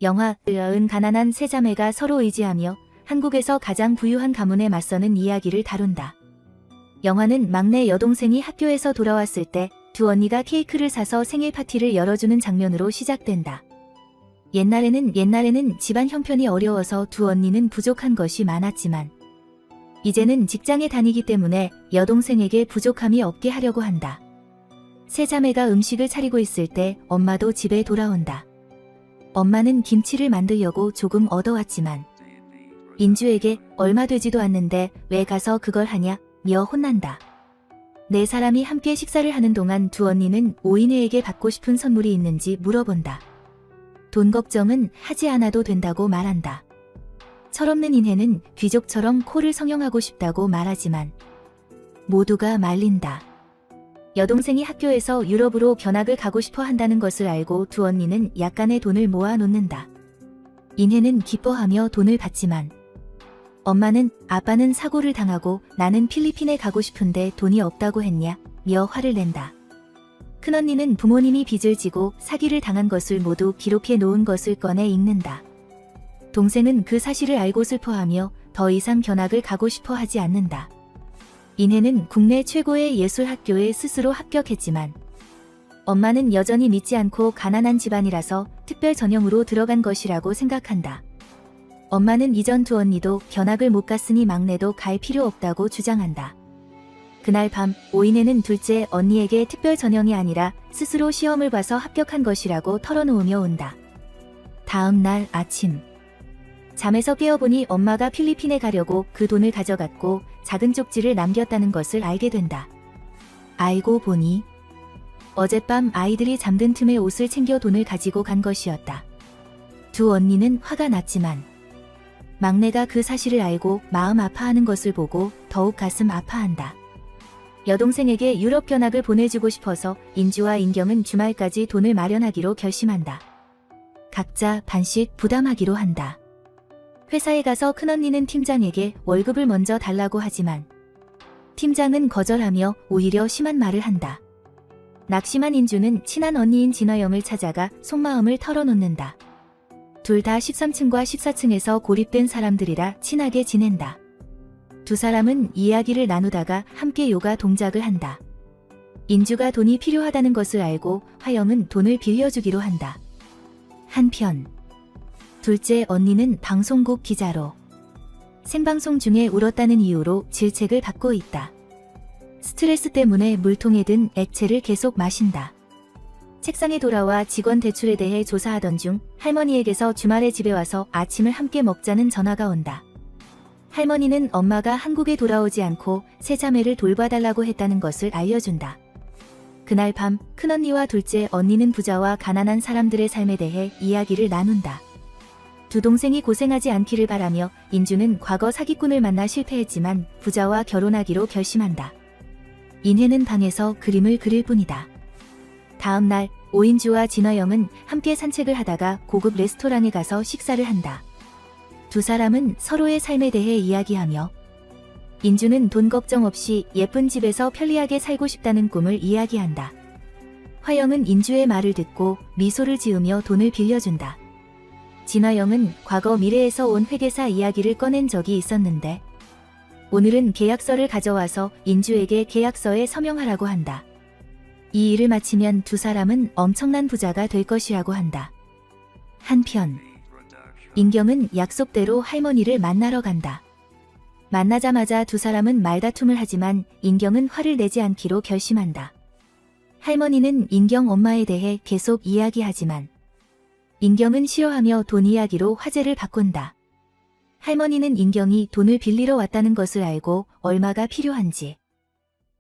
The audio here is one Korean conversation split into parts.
영화 은 가난한 세 자매가 서로 의지하며 한국에서 가장 부유한 가문에 맞서는 이야기를 다룬다. 영화는 막내 여동생이 학교에서 돌아왔을 때 두 언니가 케이크를 사서 생일 파티를 열어주는 장면으로 시작된다. 옛날에는 집안 형편이 어려워서 두 언니는 부족한 것이 많았지만 이제는 직장에 다니기 때문에 여동생에게 부족함이 없게 하려고 한다. 세 자매가 음식을 차리고 있을 때 엄마도 집에 돌아온다. 엄마는 김치를 만들려고 조금 얻어왔지만 인주에게 얼마 되지도 않는데 왜 가서 그걸 하냐 며 혼난다. 네 사람이 함께 식사를 하는 동안 두 언니는 오인혜에게 받고 싶은 선물이 있는지 물어본다. 돈 걱정은 하지 않아도 된다고 말한다. 철없는 인혜는 귀족처럼 코를 성형하고 싶다고 말하지만 모두가 말린다. 여동생이 학교에서 유럽으로 견학을 가고 싶어 한다는 것을 알고 두 언니는 약간의 돈을 모아 놓는다. 인혜는 기뻐하며 돈을 받지만 엄마는 아빠는 사고를 당하고 나는 필리핀에 가고 싶은데 돈이 없다고 했냐 며 화를 낸다. 큰언니는 부모님이 빚을 지고 사기를 당한 것을 모두 기록해 놓은 것을 꺼내 읽는다. 동생은 그 사실을 알고 슬퍼하며 더 이상 견학을 가고 싶어 하지 않는다. 인혜는 국내 최고의 예술학교에 스스로 합격했지만 엄마는 여전히 믿지 않고 가난한 집안이라서 특별 전형으로 들어간 것이라고 생각한다. 엄마는 이전 두 언니도 견학을 못 갔으니 막내도 갈 필요 없다고 주장한다. 그날 밤 오인혜는 둘째 언니에게 특별 전형이 아니라 스스로 시험을 봐서 합격한 것이라고 털어놓으며 온다. 다음 날 아침 잠에서 깨어보니 엄마가 필리핀에 가려고 그 돈을 가져갔고 작은 쪽지를 남겼다는 것을 알게 된다. 알고 보니 어젯밤 아이들이 잠든 틈에 옷을 챙겨 돈을 가지고 간 것이었다. 두 언니는 화가 났지만 막내가 그 사실을 알고 마음 아파하는 것을 보고 더욱 가슴 아파한다. 여동생에게 유럽 견학을 보내주고 싶어서 인주와 인경은 주말까지 돈을 마련하기로 결심한다. 각자 반씩 부담하기로 한다. 회사에 가서 큰언니는 팀장에게 월급을 먼저 달라고 하지만 팀장은 거절하며 오히려 심한 말을 한다. 낙심한 인주는 친한 언니인 진화영을 찾아가 속마음을 털어놓는다. 둘 다 13층과 14층에서 고립된 사람들이라 친하게 지낸다. 두 사람은 이야기를 나누다가 함께 요가 동작을 한다. 인주가 돈이 필요하다는 것을 알고 화영은 돈을 빌려주기로 한다. 한편 둘째 언니는 방송국 기자로 생방송 중에 울었다는 이유로 질책을 받고 있다. 스트레스 때문에 물통에 든 액체를 계속 마신다. 책상에 돌아와 직원 대출에 대해 조사하던 중 할머니에게서 주말에 집에 와서 아침을 함께 먹자는 전화가 온다. 할머니는 엄마가 한국에 돌아오지 않고 세 자매를 돌봐달라고 했다는 것을 알려준다. 그날 밤 큰언니와 둘째 언니는 부자와 가난한 사람들의 삶에 대해 이야기를 나눈다. 두 동생이 고생하지 않기를 바라며 인주는 과거 사기꾼을 만나 실패했지만 부자와 결혼하기로 결심한다. 인혜는 방에서 그림을 그릴 뿐이다. 다음 날 오인주와 진화영은 함께 산책을 하다가 고급 레스토랑에 가서 식사를 한다. 두 사람은 서로의 삶에 대해 이야기하며 인주는 돈 걱정 없이 예쁜 집에서 편리하게 살고 싶다는 꿈을 이야기한다. 화영은 인주의 말을 듣고 미소를 지으며 돈을 빌려준다. 진화영은 과거 미래에서 온 회계사 이야기를 꺼낸 적이 있었는데 오늘은 계약서를 가져와서 인주에게 계약서에 서명하라고 한다. 이 일을 마치면 두 사람은 엄청난 부자가 될 것이라고 한다. 한편 인경은 약속대로 할머니를 만나러 간다. 만나자마자 두 사람은 말다툼을 하지만 인경은 화를 내지 않기로 결심한다. 할머니는 인경 엄마에 대해 계속 이야기하지만 인경은 싫어하며 돈 이야기로 화제를 바꾼다. 할머니는 인경이 돈을 빌리러 왔다는 것을 알고 얼마가 필요한지,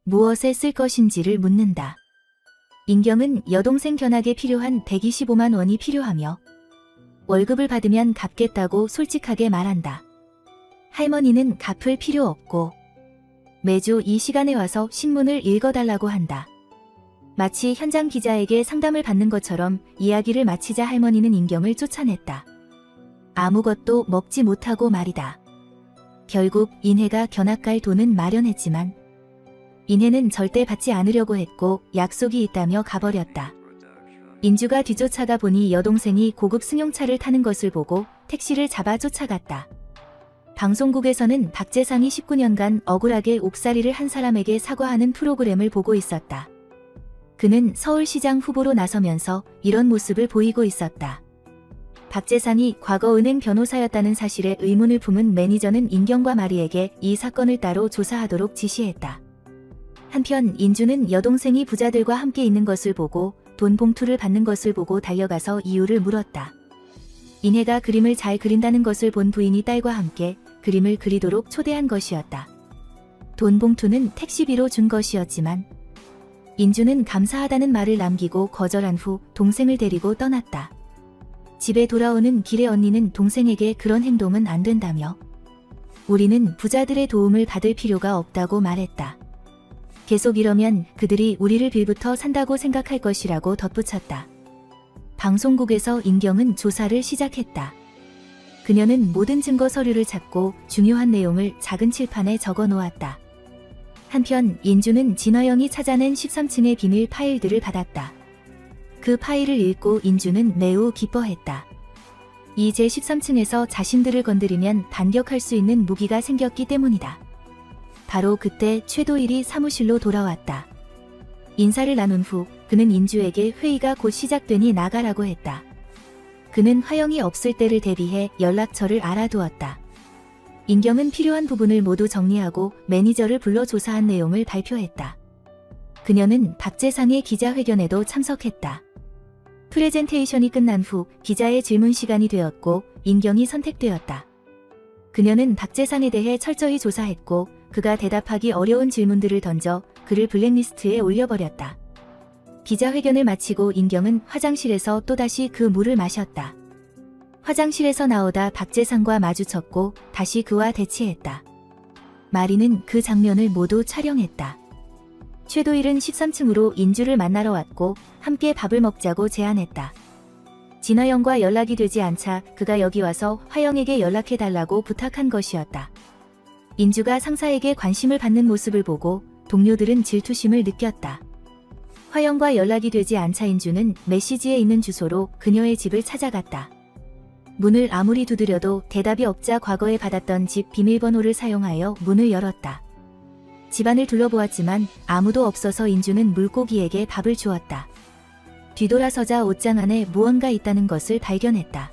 무엇에 쓸 것인지를 묻는다. 인경은 여동생 견학에 필요한 125만 원이 필요하며 월급을 받으면 갚겠다고 솔직하게 말한다. 할머니는 갚을 필요 없고 매주 이 시간에 와서 신문을 읽어달라고 한다. 마치 현장 기자에게 상담을 받는 것처럼 이야기를 마치자 할머니는 인경을 쫓아냈다. 아무것도 먹지 못하고 말이다. 결국 인혜가 견학 갈 돈은 마련했지만 인혜는 절대 받지 않으려고 했고 약속이 있다며 가버렸다. 인주가 뒤쫓아가 보니 여동생이 고급 승용차를 타는 것을 보고 택시를 잡아 쫓아갔다. 방송국에서는 박재상이 19년간 억울하게 옥살이를 한 사람에게 사과하는 프로그램을 보고 있었다. 그는 서울시장 후보로 나서면서 이런 모습을 보이고 있었다. 박재상이 과거 은행 변호사였다는 사실에 의문을 품은 매니저는 인경과 마리에게 이 사건을 따로 조사하도록 지시했다. 한편 인주는 여동생이 부자들과 함께 있는 것을 보고 돈 봉투를 받는 것을 보고 달려가서 이유를 물었다. 인해가 그림을 잘 그린다는 것을 본 부인이 딸과 함께 그림을 그리도록 초대한 것이었다. 돈 봉투는 택시비로 준 것이었지만 인주는 감사하다는 말을 남기고 거절한 후 동생을 데리고 떠났다. 집에 돌아오는 길에 언니는 동생에게 그런 행동은 안 된다며 우리는 부자들의 도움을 받을 필요가 없다고 말했다. 계속 이러면 그들이 우리를 빌부터 산다고 생각할 것이라고 덧붙였다. 방송국에서 인경은 조사를 시작했다. 그녀는 모든 증거 서류를 찾고 중요한 내용을 작은 칠판에 적어 놓았다. 한편 인주는 진화영이 찾아낸 13층의 비밀 파일들을 받았다. 그 파일을 읽고 인주는 매우 기뻐했다. 이 제13층에서 자신들을 건드리면 반격할 수 있는 무기가 생겼기 때문이다. 바로 그때 최도일이 사무실로 돌아왔다. 인사를 나눈 후 그는 인주에게 회의가 곧 시작되니 나가라고 했다. 그는 화영이 없을 때를 대비해 연락처를 알아두었다. 인경은 필요한 부분을 모두 정리하고 매니저를 불러 조사한 내용을 발표했다. 그녀는 박재상의 기자회견에도 참석했다. 프레젠테이션이 끝난 후 기자의 질문 시간이 되었고 인경이 선택되었다. 그녀는 박재상에 대해 철저히 조사했고 그가 대답하기 어려운 질문들을 던져 그를 블랙리스트에 올려버렸다. 기자회견을 마치고 인경은 화장실에서 또다시 그 물을 마셨다. 화장실에서 나오다 박재상과 마주쳤고 다시 그와 대치했다. 마리는 그 장면을 모두 촬영했다. 최도일은 13층으로 인주를 만나러 왔고 함께 밥을 먹자고 제안했다. 진화영과 연락이 되지 않자 그가 여기 와서 화영에게 연락해달라고 부탁한 것이었다. 인주가 상사에게 관심을 받는 모습을 보고 동료들은 질투심을 느꼈다. 화영과 연락이 되지 않자 인주는 메시지에 있는 주소로 그녀의 집을 찾아갔다. 문을 아무리 두드려도 대답이 없자 과거에 받았던 집 비밀번호를 사용하여 문을 열었다. 집안을 둘러보았지만 아무도 없어서 인주는 물고기에게 밥을 주었다. 뒤돌아서자 옷장 안에 무언가 있다는 것을 발견했다.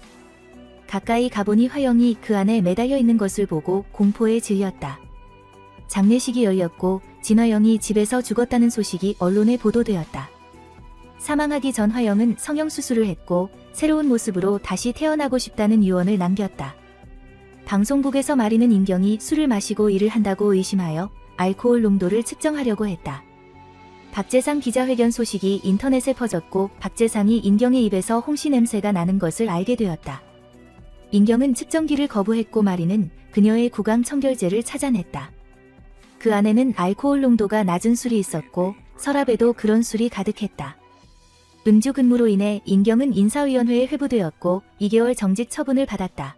가까이 가보니 화영이 그 안에 매달려 있는 것을 보고 공포에 질렸다. 장례식이 열렸고 진화영이 집에서 죽었다는 소식이 언론에 보도되었다. 사망하기 전 화영은 성형수술을 했고 새로운 모습으로 다시 태어나고 싶다는 유언을 남겼다. 방송국에서 마리는 인경이 술을 마시고 일을 한다고 의심하여 알코올 농도를 측정하려고 했다. 박재상 기자회견 소식이 인터넷에 퍼졌고 박재상이 인경의 입에서 홍시 냄새가 나는 것을 알게 되었다. 인경은 측정기를 거부했고 마리는 그녀의 구강 청결제를 찾아냈다. 그 안에는 알코올 농도가 낮은 술이 있었고 서랍에도 그런 술이 가득했다. 음주 근무로 인해 인경은 인사위원회에 회부되었고 2개월 정직 처분을 받았다.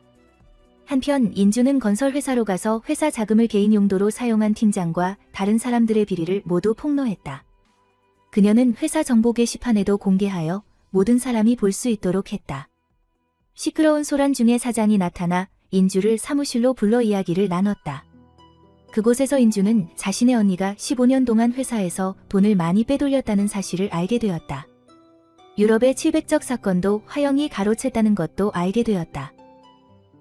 한편 인주는 건설회사로 가서 회사 자금을 개인 용도로 사용한 팀장과 다른 사람들의 비리를 모두 폭로했다. 그녀는 회사 정보 게시판에도 공개하여 모든 사람이 볼 수 있도록 했다. 시끄러운 소란 중에 사장이 나타나 인주를 사무실로 불러 이야기를 나눴다. 그곳에서 인주는 자신의 언니가 15년 동안 회사에서 돈을 많이 빼돌렸다는 사실을 알게 되었다. 유럽의 700적 사건도 화영이 가로챘다는 것도 알게 되었다.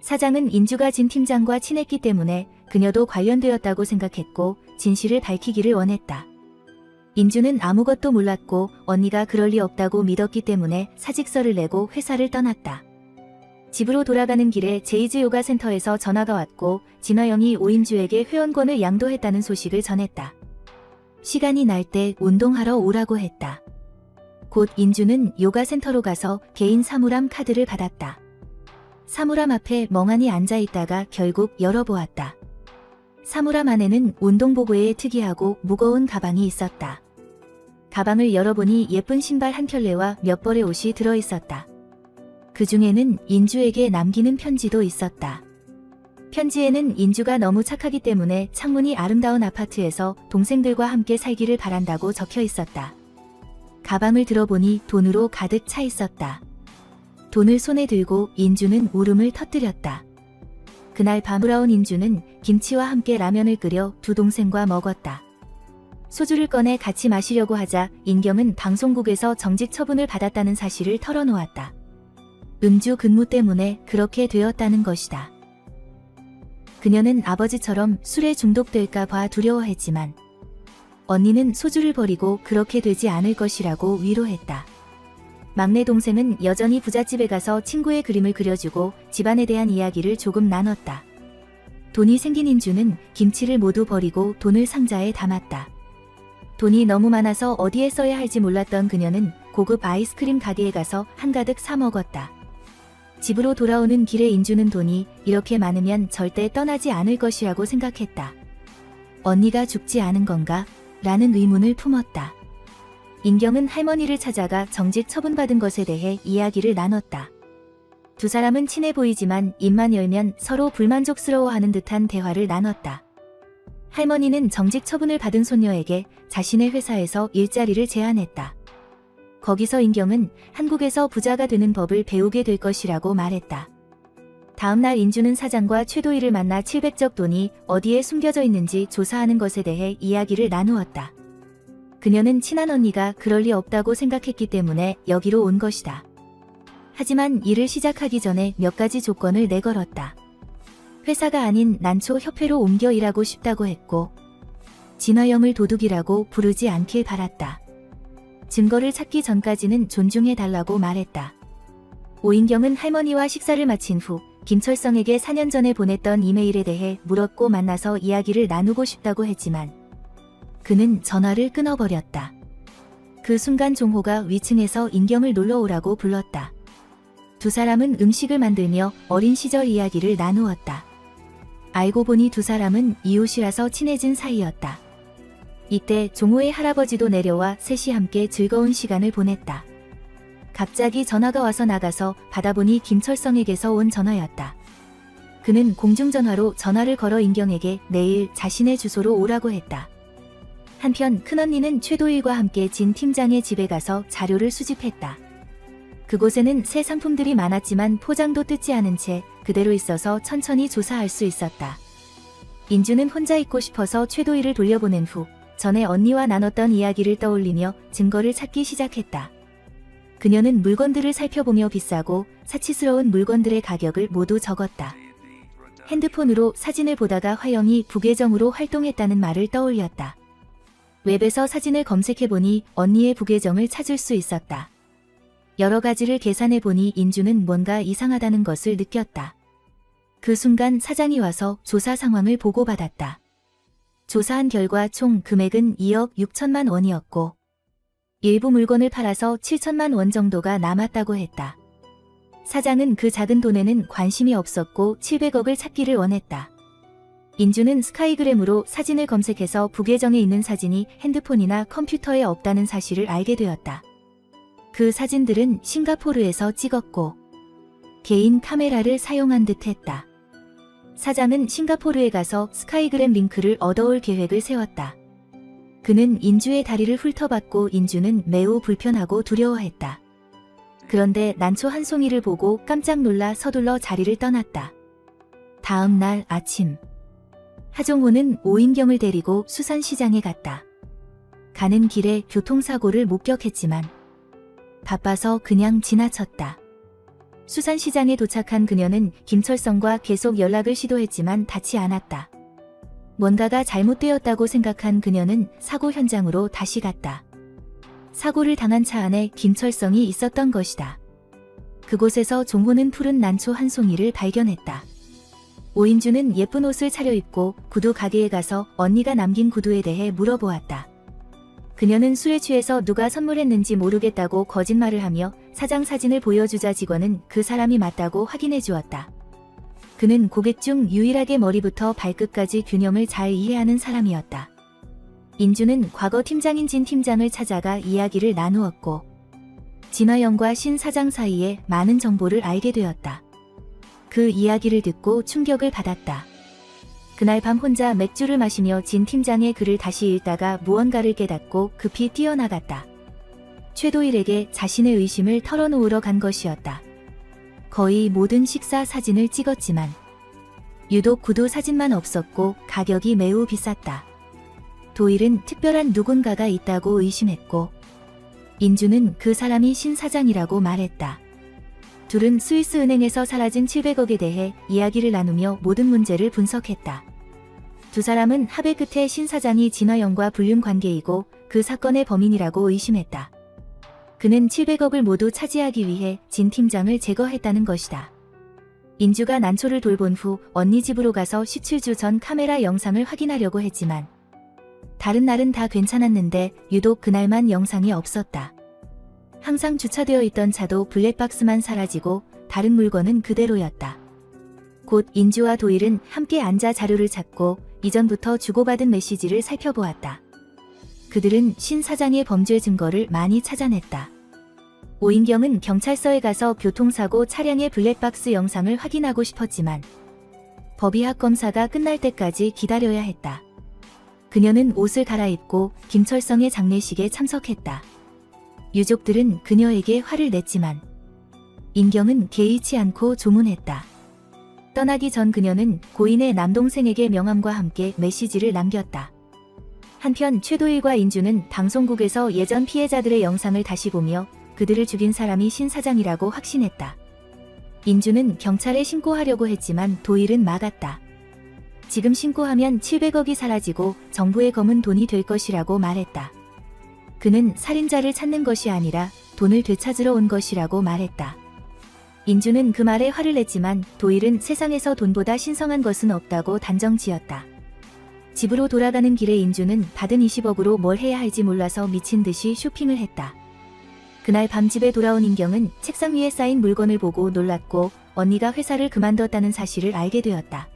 사장은 인주가 진 팀장과 친했기 때문에 그녀도 관련되었다고 생각했고 진실을 밝히기를 원했다. 인주는 아무것도 몰랐고 언니가 그럴 리 없다고 믿었기 때문에 사직서를 내고 회사를 떠났다. 집으로 돌아가는 길에 제이즈 요가 센터에서 전화가 왔고 진화영이 오인주에게 회원권을 양도했다는 소식을 전했다. 시간이 날 때 운동하러 오라고 했다. 곧 인주는 요가 센터로 가서 개인 사물함 카드를 받았다. 사물함 앞에 멍하니 앉아있다가 결국 열어보았다. 사물함 안에는 운동복외에 특이하고 무거운 가방이 있었다. 가방을 열어보니 예쁜 신발 한 켤레와 몇 벌의 옷이 들어있었다. 그 중에는 인주에게 남기는 편지도 있었다. 편지에는 인주가 너무 착하기 때문에 창문이 아름다운 아파트에서 동생들과 함께 살기를 바란다고 적혀 있었다. 가방을 들어보니 돈으로 가득 차 있었다. 돈을 손에 들고 인주는 울음을 터뜨렸다. 그날 밤 돌아온 인주는 김치와 함께 라면을 끓여 두 동생과 먹었다. 소주를 꺼내 같이 마시려고 하자 인경은 방송국에서 정직 처분을 받았다는 사실을 털어놓았다. 음주 근무 때문에 그렇게 되었다는 것이다. 그녀는 아버지처럼 술에 중독될까 봐 두려워했지만 언니는 소주를 버리고 그렇게 되지 않을 것이라고 위로했다. 막내 동생은 여전히 부잣집에 가서 친구의 그림을 그려주고 집안에 대한 이야기를 조금 나눴다. 돈이 생긴 인주는 김치를 모두 버리고 돈을 상자에 담았다. 돈이 너무 많아서 어디에 써야 할지 몰랐던 그녀는 고급 아이스크림 가게에 가서 한가득 사 먹었다. 집으로 돌아오는 길에 인주는 돈이 이렇게 많으면 절대 떠나지 않을 것이라고 생각했다. 언니가 죽지 않은 건가? 라는 의문을 품었다. 인경은 할머니를 찾아가 정직 처분받은 것에 대해 이야기를 나눴다. 두 사람은 친해 보이지만 입만 열면 서로 불만족스러워하는 듯한 대화를 나눴다. 할머니는 정직 처분을 받은 손녀에게 자신의 회사에서 일자리를 제안했다. 거기서 인경은 한국에서 부자가 되는 법을 배우게 될 것이라고 말했다. 다음날 인주는 사장과 최도희를 만나 700적 돈이 어디에 숨겨져 있는지 조사하는 것에 대해 이야기를 나누었다. 그녀는 친한 언니가 그럴 리 없다고 생각했기 때문에 여기로 온 것이다. 하지만 일을 시작하기 전에 몇 가지 조건을 내걸었다. 회사가 아닌 난초 협회로 옮겨 일하고 싶다고 했고 진화영을 도둑이라고 부르지 않길 바랐다. 증거를 찾기 전까지는 존중해달라고 말했다. 오인경은 할머니와 식사를 마친 후 김철성에게 4년 전에 보냈던 이메일에 대해 물었고 만나서 이야기를 나누고 싶다고 했지만 그는 전화를 끊어버렸다. 그 순간 종호가 위층에서 인경을 놀러오라고 불렀다. 두 사람은 음식을 만들며 어린 시절 이야기를 나누었다. 알고 보니 두 사람은 이웃이라서 친해진 사이였다. 이때 종호의 할아버지도 내려와 셋이 함께 즐거운 시간을 보냈다. 갑자기 전화가 와서 나가서 받아보니 김철성에게서 온 전화였다. 그는 공중전화로 전화를 걸어 인경에게 내일 자신의 주소로 오라고 했다. 한편 큰언니는 최도일과 함께 진 팀장의 집에 가서 자료를 수집했다. 그곳에는 새 상품들이 많았지만 포장도 뜯지 않은 채 그대로 있어서 천천히 조사할 수 있었다. 인주는 혼자 있고 싶어서 최도일을 돌려보낸 후 전에 언니와 나눴던 이야기를 떠올리며 증거를 찾기 시작했다. 그녀는 물건들을 살펴보며 비싸고 사치스러운 물건들의 가격을 모두 적었다. 핸드폰으로 사진을 보다가 화영이 부계정으로 활동했다는 말을 떠올렸다. 웹에서 사진을 검색해보니 언니의 부계정을 찾을 수 있었다. 여러 가지를 계산해보니 인주는 뭔가 이상하다는 것을 느꼈다. 그 순간 사장이 와서 조사 상황을 보고받았다. 조사한 결과 총 금액은 2억 6천만 원이었고 일부 물건을 팔아서 7천만 원 정도가 남았다고 했다. 사장은 그 작은 돈에는 관심이 없었고 700억을 찾기를 원했다. 인주는 스카이그램으로 사진을 검색해서 부계정에 있는 사진이 핸드폰이나 컴퓨터에 없다는 사실을 알게 되었다. 그 사진들은 싱가포르에서 찍었고 개인 카메라를 사용한 듯 했다. 사장은 싱가포르에 가서 스카이그램 링크를 얻어올 계획을 세웠다. 그는 인주의 다리를 훑어봤고 인주는 매우 불편하고 두려워했다. 그런데 난초 한 송이를 보고 깜짝 놀라 서둘러 자리를 떠났다. 다음 날 아침 하종호는 오인경을 데리고 수산시장에 갔다. 가는 길에 교통사고를 목격했지만 바빠서 그냥 지나쳤다. 수산시장에 도착한 그녀는 김철성과 계속 연락을 시도했지만 닿지 않았다. 뭔가가 잘못되었다고 생각한 그녀는 사고 현장으로 다시 갔다. 사고를 당한 차 안에 김철성이 있었던 것이다. 그곳에서 종호는 푸른 난초 한 송이를 발견했다. 오인주는 예쁜 옷을 차려입고 구두 가게에 가서 언니가 남긴 구두에 대해 물어보았다. 그녀는 술에 취해서 누가 선물했는지 모르겠다고 거짓말을 하며 사장 사진을 보여주자 직원은 그 사람이 맞다고 확인해 주었다. 그는 고객 중 유일하게 머리부터 발끝까지 균형을 잘 이해하는 사람이었다. 인주는 과거 팀장인 진 팀장을 찾아가 이야기를 나누었고 진화영과 신 사장 사이에 많은 정보를 알게 되었다. 그 이야기를 듣고 충격을 받았다. 그날 밤 혼자 맥주를 마시며 진 팀장의 글을 다시 읽다가 무언가를 깨닫고 급히 뛰어나갔다. 최도일에게 자신의 의심을 털어놓으러 간 것이었다. 거의 모든 식사 사진을 찍었지만 유독 구두 사진만 없었고 가격이 매우 비쌌다. 도일은 특별한 누군가가 있다고 의심했고 인주는 그 사람이 신 사장이라고 말했다. 둘은 스위스 은행에서 사라진 700억에 대해 이야기를 나누며 모든 문제를 분석했다. 두 사람은 합의 끝에 신 사장이 진화영과 불륜 관계이고 그 사건의 범인이라고 의심했다. 그는 700억을 모두 차지하기 위해 진 팀장을 제거했다는 것이다. 인주가 난초를 돌본 후 언니 집으로 가서 17주 전 카메라 영상을 확인하려고 했지만 다른 날은 다 괜찮았는데 유독 그날만 영상이 없었다. 항상 주차되어 있던 차도 블랙박스만 사라지고 다른 물건은 그대로였다. 곧 인주와 도일은 함께 앉아 자료를 찾고 이전부터 주고받은 메시지를 살펴보았다. 그들은 신 사장의 범죄 증거를 많이 찾아냈다. 오인경은 경찰서에 가서 교통사고 차량의 블랙박스 영상을 확인하고 싶었지만 법의학 검사가 끝날 때까지 기다려야 했다. 그녀는 옷을 갈아입고 김철성의 장례식에 참석했다. 유족들은 그녀에게 화를 냈지만 인경은 개의치 않고 조문했다. 떠나기 전 그녀는 고인의 남동생에게 명함과 함께 메시지를 남겼다. 한편 최도일과 인주는 방송국에서 예전 피해자들의 영상을 다시 보며 그들을 죽인 사람이 신 사장이라고 확신했다. 인주는 경찰에 신고하려고 했지만 도일은 막았다. 지금 신고하면 700억이 사라지고 정부의 검은 돈이 될 것이라고 말했다. 그는 살인자를 찾는 것이 아니라 돈을 되찾으러 온 것이라고 말했다. 인주는 그 말에 화를 냈지만 도일은 세상에서 돈보다 신성한 것은 없다고 단정지었다. 집으로 돌아가는 길에 인주는 받은 20억으로 뭘 해야 할지 몰라서 미친 듯이 쇼핑을 했다. 그날 밤 집에 돌아온 인경은 책상 위에 쌓인 물건을 보고 놀랐고 언니가 회사를 그만뒀다는 사실을 알게 되었다.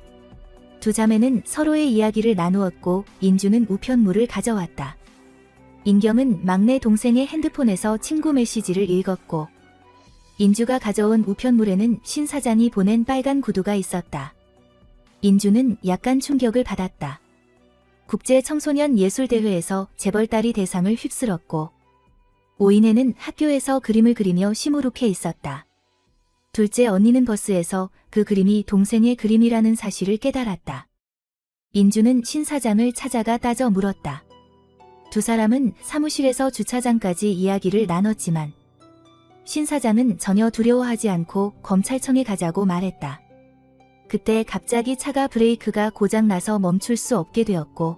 두 자매는 서로의 이야기를 나누었고 인주는 우편물을 가져왔다. 인경은 막내 동생의 핸드폰에서 친구 메시지를 읽었고 인주가 가져온 우편물에는 신 사장이 보낸 빨간 구두가 있었다. 인주는 약간 충격을 받았다. 국제청소년예술대회에서 재벌딸이 대상을 휩쓸었고 오인혜는 학교에서 그림을 그리며 시무룩해 있었다. 둘째 언니는 버스에서 그 그림이 동생의 그림이라는 사실을 깨달았다. 인주는 신 사장을 찾아가 따져 물었다. 두 사람은 사무실에서 주차장까지 이야기를 나눴지만 신 사장은 전혀 두려워하지 않고 검찰청에 가자고 말했다. 그때 갑자기 차가 브레이크가 고장나서 멈출 수 없게 되었고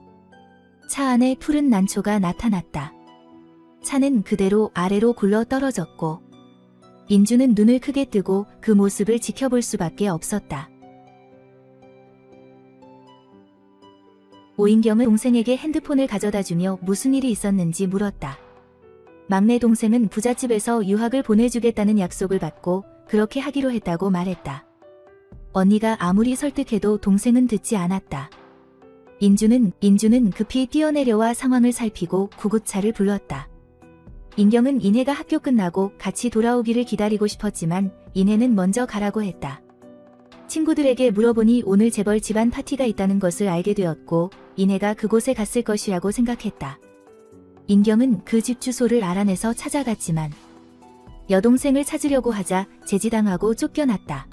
차 안에 푸른 난초가 나타났다. 차는 그대로 아래로 굴러 떨어졌고 인주는 눈을 크게 뜨고 그 모습을 지켜볼 수밖에 없었다. 오인경은 동생에게 핸드폰을 가져다주며 무슨 일이 있었는지 물었다. 막내 동생은 부잣집에서 유학을 보내주겠다는 약속을 받고 그렇게 하기로 했다고 말했다. 언니가 아무리 설득해도 동생은 듣지 않았다. 인주는 급히 뛰어내려와 상황을 살피고 구급차를 불렀다. 인경은 인혜가 학교 끝나고 같이 돌아오기를 기다리고 싶었지만 인혜는 먼저 가라고 했다. 친구들에게 물어보니 오늘 재벌 집안 파티가 있다는 것을 알게 되었고 인혜가 그곳에 갔을 것이라고 생각했다. 인경은 그 집 주소를 알아내서 찾아갔지만 여동생을 찾으려고 하자 제지당하고 쫓겨났다.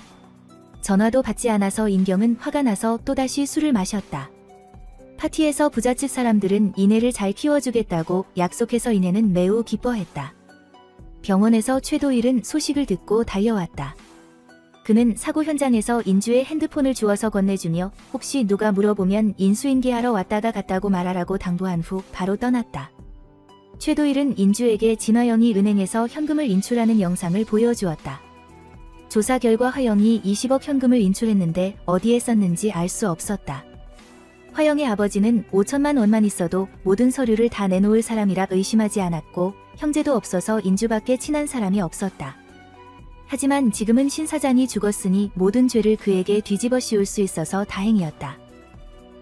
전화도 받지 않아서 인경은 화가 나서 또다시 술을 마셨다. 파티에서 부잣집 사람들은 인혜를 잘 키워주겠다고 약속해서 인혜는 매우 기뻐했다. 병원에서 최도일은 소식을 듣고 달려왔다. 그는 사고 현장에서 인주의 핸드폰을 주워서 건네주며 혹시 누가 물어보면 인수인계하러 왔다가 갔다고 말하라고 당부한 후 바로 떠났다. 최도일은 인주에게 진화영이 은행에서 현금을 인출하는 영상을 보여주었다. 조사 결과 화영이 20억 현금을 인출했는데 어디에 썼는지 알 수 없었다. 화영의 아버지는 5천만 원만 있어도 모든 서류를 다 내놓을 사람이라 의심하지 않았고 형제도 없어서 인주밖에 친한 사람이 없었다. 하지만 지금은 신 사장이 죽었으니 모든 죄를 그에게 뒤집어 씌울 수 있어서 다행이었다.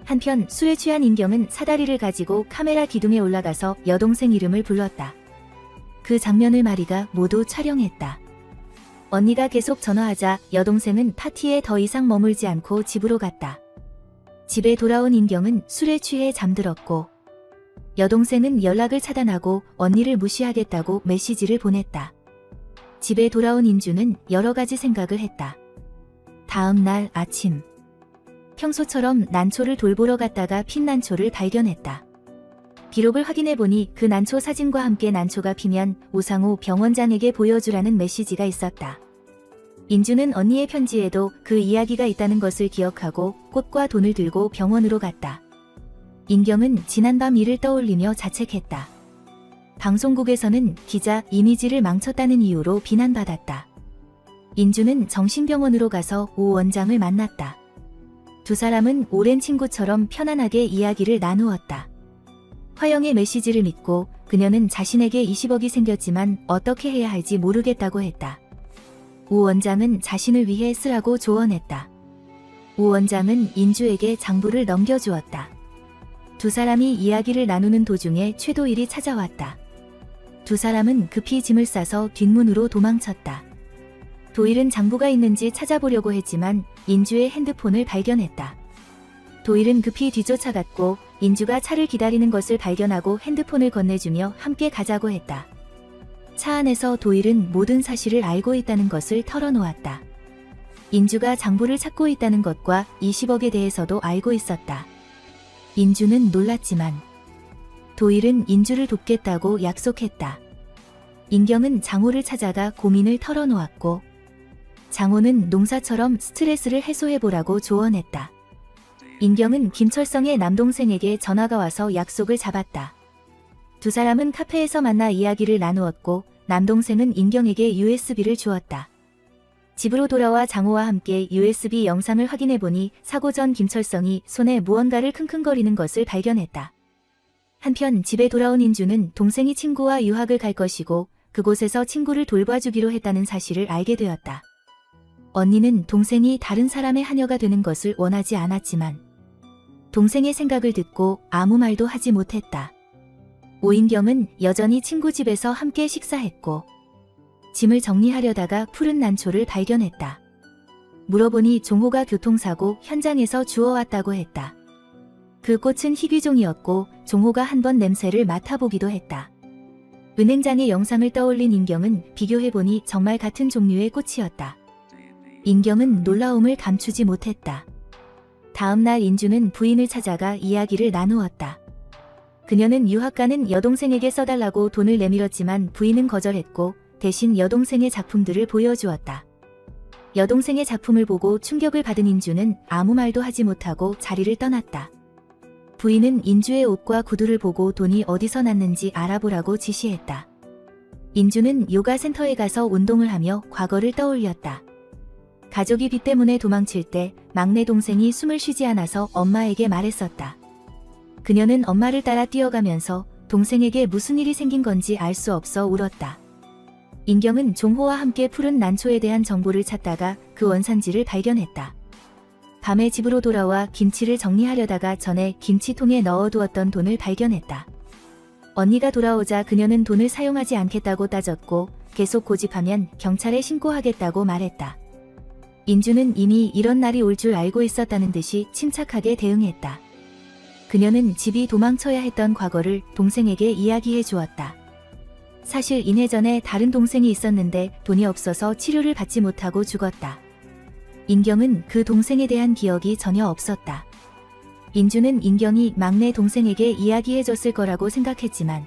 한편 술에 취한 인경은 사다리를 가지고 카메라 기둥에 올라가서 여동생 이름을 불렀다. 그 장면을 마리가 모두 촬영했다. 언니가 계속 전화하자 여동생은 파티에 더 이상 머물지 않고 집으로 갔다. 집에 돌아온 인경은 술에 취해 잠들었고 여동생은 연락을 차단하고 언니를 무시하겠다고 메시지를 보냈다. 집에 돌아온 인주는 여러 가지 생각을 했다. 다음 날 아침. 평소처럼 난초를 돌보러 갔다가 핀 난초를 발견했다. 기록을 확인해보니 그 난초 사진과 함께 난초가 피면 우상호 병원장에게 보여주라는 메시지가 있었다. 인주는 언니의 편지에도 그 이야기가 있다는 것을 기억하고 꽃과 돈을 들고 병원으로 갔다. 인경은 지난밤 일을 떠올리며 자책했다. 방송국에서는 기자 이미지를 망쳤다는 이유로 비난받았다. 인주는 정신병원으로 가서 오 원장을 만났다. 두 사람은 오랜 친구처럼 편안하게 이야기를 나누었다. 화영의 메시지를 믿고 그녀는 자신에게 20억이 생겼지만 어떻게 해야 할지 모르겠다고 했다. 오 원장은 자신을 위해 쓰라고 조언했다. 오 원장은 인주에게 장부를 넘겨주었다. 두 사람이 이야기를 나누는 도중에 최도일이 찾아왔다. 두 사람은 급히 짐을 싸서 뒷문으로 도망쳤다. 도일은 장부가 있는지 찾아보려고 했지만 인주의 핸드폰을 발견했다. 도일은 급히 뒤쫓아갔고 인주가 차를 기다리는 것을 발견하고 핸드폰을 건네주며 함께 가자고 했다. 차 안에서 도일은 모든 사실을 알고 있다는 것을 털어놓았다. 인주가 장부를 찾고 있다는 것과 20억에 대해서도 알고 있었다. 인주는 놀랐지만 도일은 인주를 돕겠다고 약속했다. 인경은 장호를 찾아가 고민을 털어놓았고 장호는 농사처럼 스트레스를 해소해보라고 조언했다. 인경은 김철성의 남동생에게 전화가 와서 약속을 잡았다. 두 사람은 카페에서 만나 이야기를 나누었고 남동생은 인경에게 USB를 주었다. 집으로 돌아와 장호와 함께 USB 영상을 확인해보니 사고 전 김철성이 손에 무언가를 킁킁거리는 것을 발견했다. 한편 집에 돌아온 인주는 동생이 친구와 유학을 갈 것이고 그곳에서 친구를 돌봐주기로 했다는 사실을 알게 되었다. 언니는 동생이 다른 사람의 하녀가 되는 것을 원하지 않았지만 동생의 생각을 듣고 아무 말도 하지 못했다. 오인경은 여전히 친구 집에서 함께 식사했고 짐을 정리하려다가 푸른 난초를 발견했다. 물어보니 종호가 교통사고 현장에서 주워왔다고 했다. 그 꽃은 희귀종이었고 종호가 한번 냄새를 맡아보기도 했다. 은행장의 영상을 떠올린 인경은 비교해보니 정말 같은 종류의 꽃이었다. 인경은 놀라움을 감추지 못했다. 다음날 인주는 부인을 찾아가 이야기를 나누었다. 그녀는 유학 가는 여동생에게 써달라고 돈을 내밀었지만 부인은 거절했고 대신 여동생의 작품들을 보여주었다. 여동생의 작품을 보고 충격을 받은 인주는 아무 말도 하지 못하고 자리를 떠났다. 부인은 인주의 옷과 구두를 보고 돈이 어디서 났는지 알아보라고 지시했다. 인주는 요가 센터에 가서 운동을 하며 과거를 떠올렸다. 가족이 빚 때문에 도망칠 때 막내 동생이 숨을 쉬지 않아서 엄마에게 말했었다. 그녀는 엄마를 따라 뛰어가면서 동생에게 무슨 일이 생긴 건지 알 수 없어 울었다. 인경은 종호와 함께 푸른 난초에 대한 정보를 찾다가 그 원산지를 발견했다. 밤에 집으로 돌아와 김치를 정리하려다가 전에 김치통에 넣어두었던 돈을 발견했다. 언니가 돌아오자 그녀는 돈을 사용하지 않겠다고 따졌고 계속 고집하면 경찰에 신고하겠다고 말했다. 인주는 이미 이런 날이 올 줄 알고 있었다는 듯이 침착하게 대응했다. 그녀는 집이 도망쳐야 했던 과거를 동생에게 이야기해 주었다. 사실 인해 전에 다른 동생이 있었는데 돈이 없어서 치료를 받지 못하고 죽었다. 인경은 그 동생에 대한 기억이 전혀 없었다. 인주는 인경이 막내 동생에게 이야기해 줬을 거라고 생각했지만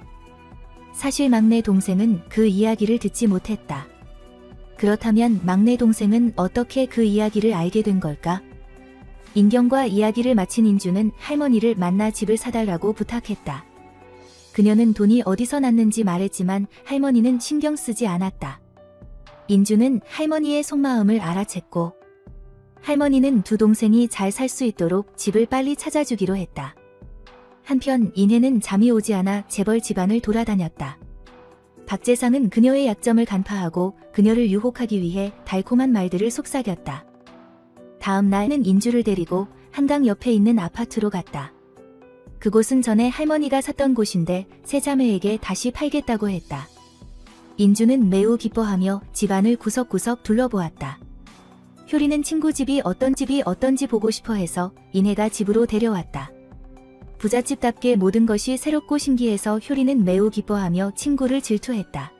사실 막내 동생은 그 이야기를 듣지 못했다. 그렇다면 막내 동생은 어떻게 그 이야기를 알게 된 걸까? 인경과 이야기를 마친 인주는 할머니를 만나 집을 사달라고 부탁했다. 그녀는 돈이 어디서 났는지 말했지만 할머니는 신경 쓰지 않았다. 인주는 할머니의 속마음을 알아챘고 할머니는 두 동생이 잘 살 수 있도록 집을 빨리 찾아주기로 했다. 한편 인혜는 잠이 오지 않아 재벌 집안을 돌아다녔다. 박재상은 그녀의 약점을 간파하고 그녀를 유혹하기 위해 달콤한 말들을 속삭였다. 다음 날은 인주를 데리고 한강 옆에 있는 아파트로 갔다. 그곳은 전에 할머니가 샀던 곳인데 세 자매에게 다시 팔겠다고 했다. 인주는 매우 기뻐하며 집안을 구석구석 둘러보았다. 효리는 친구 집이 어떤지 보고 싶어 해서 인혜가 집으로 데려왔다. 부잣집답게 모든 것이 새롭고 신기해서 효리는 매우 기뻐하며 친구를 질투했다.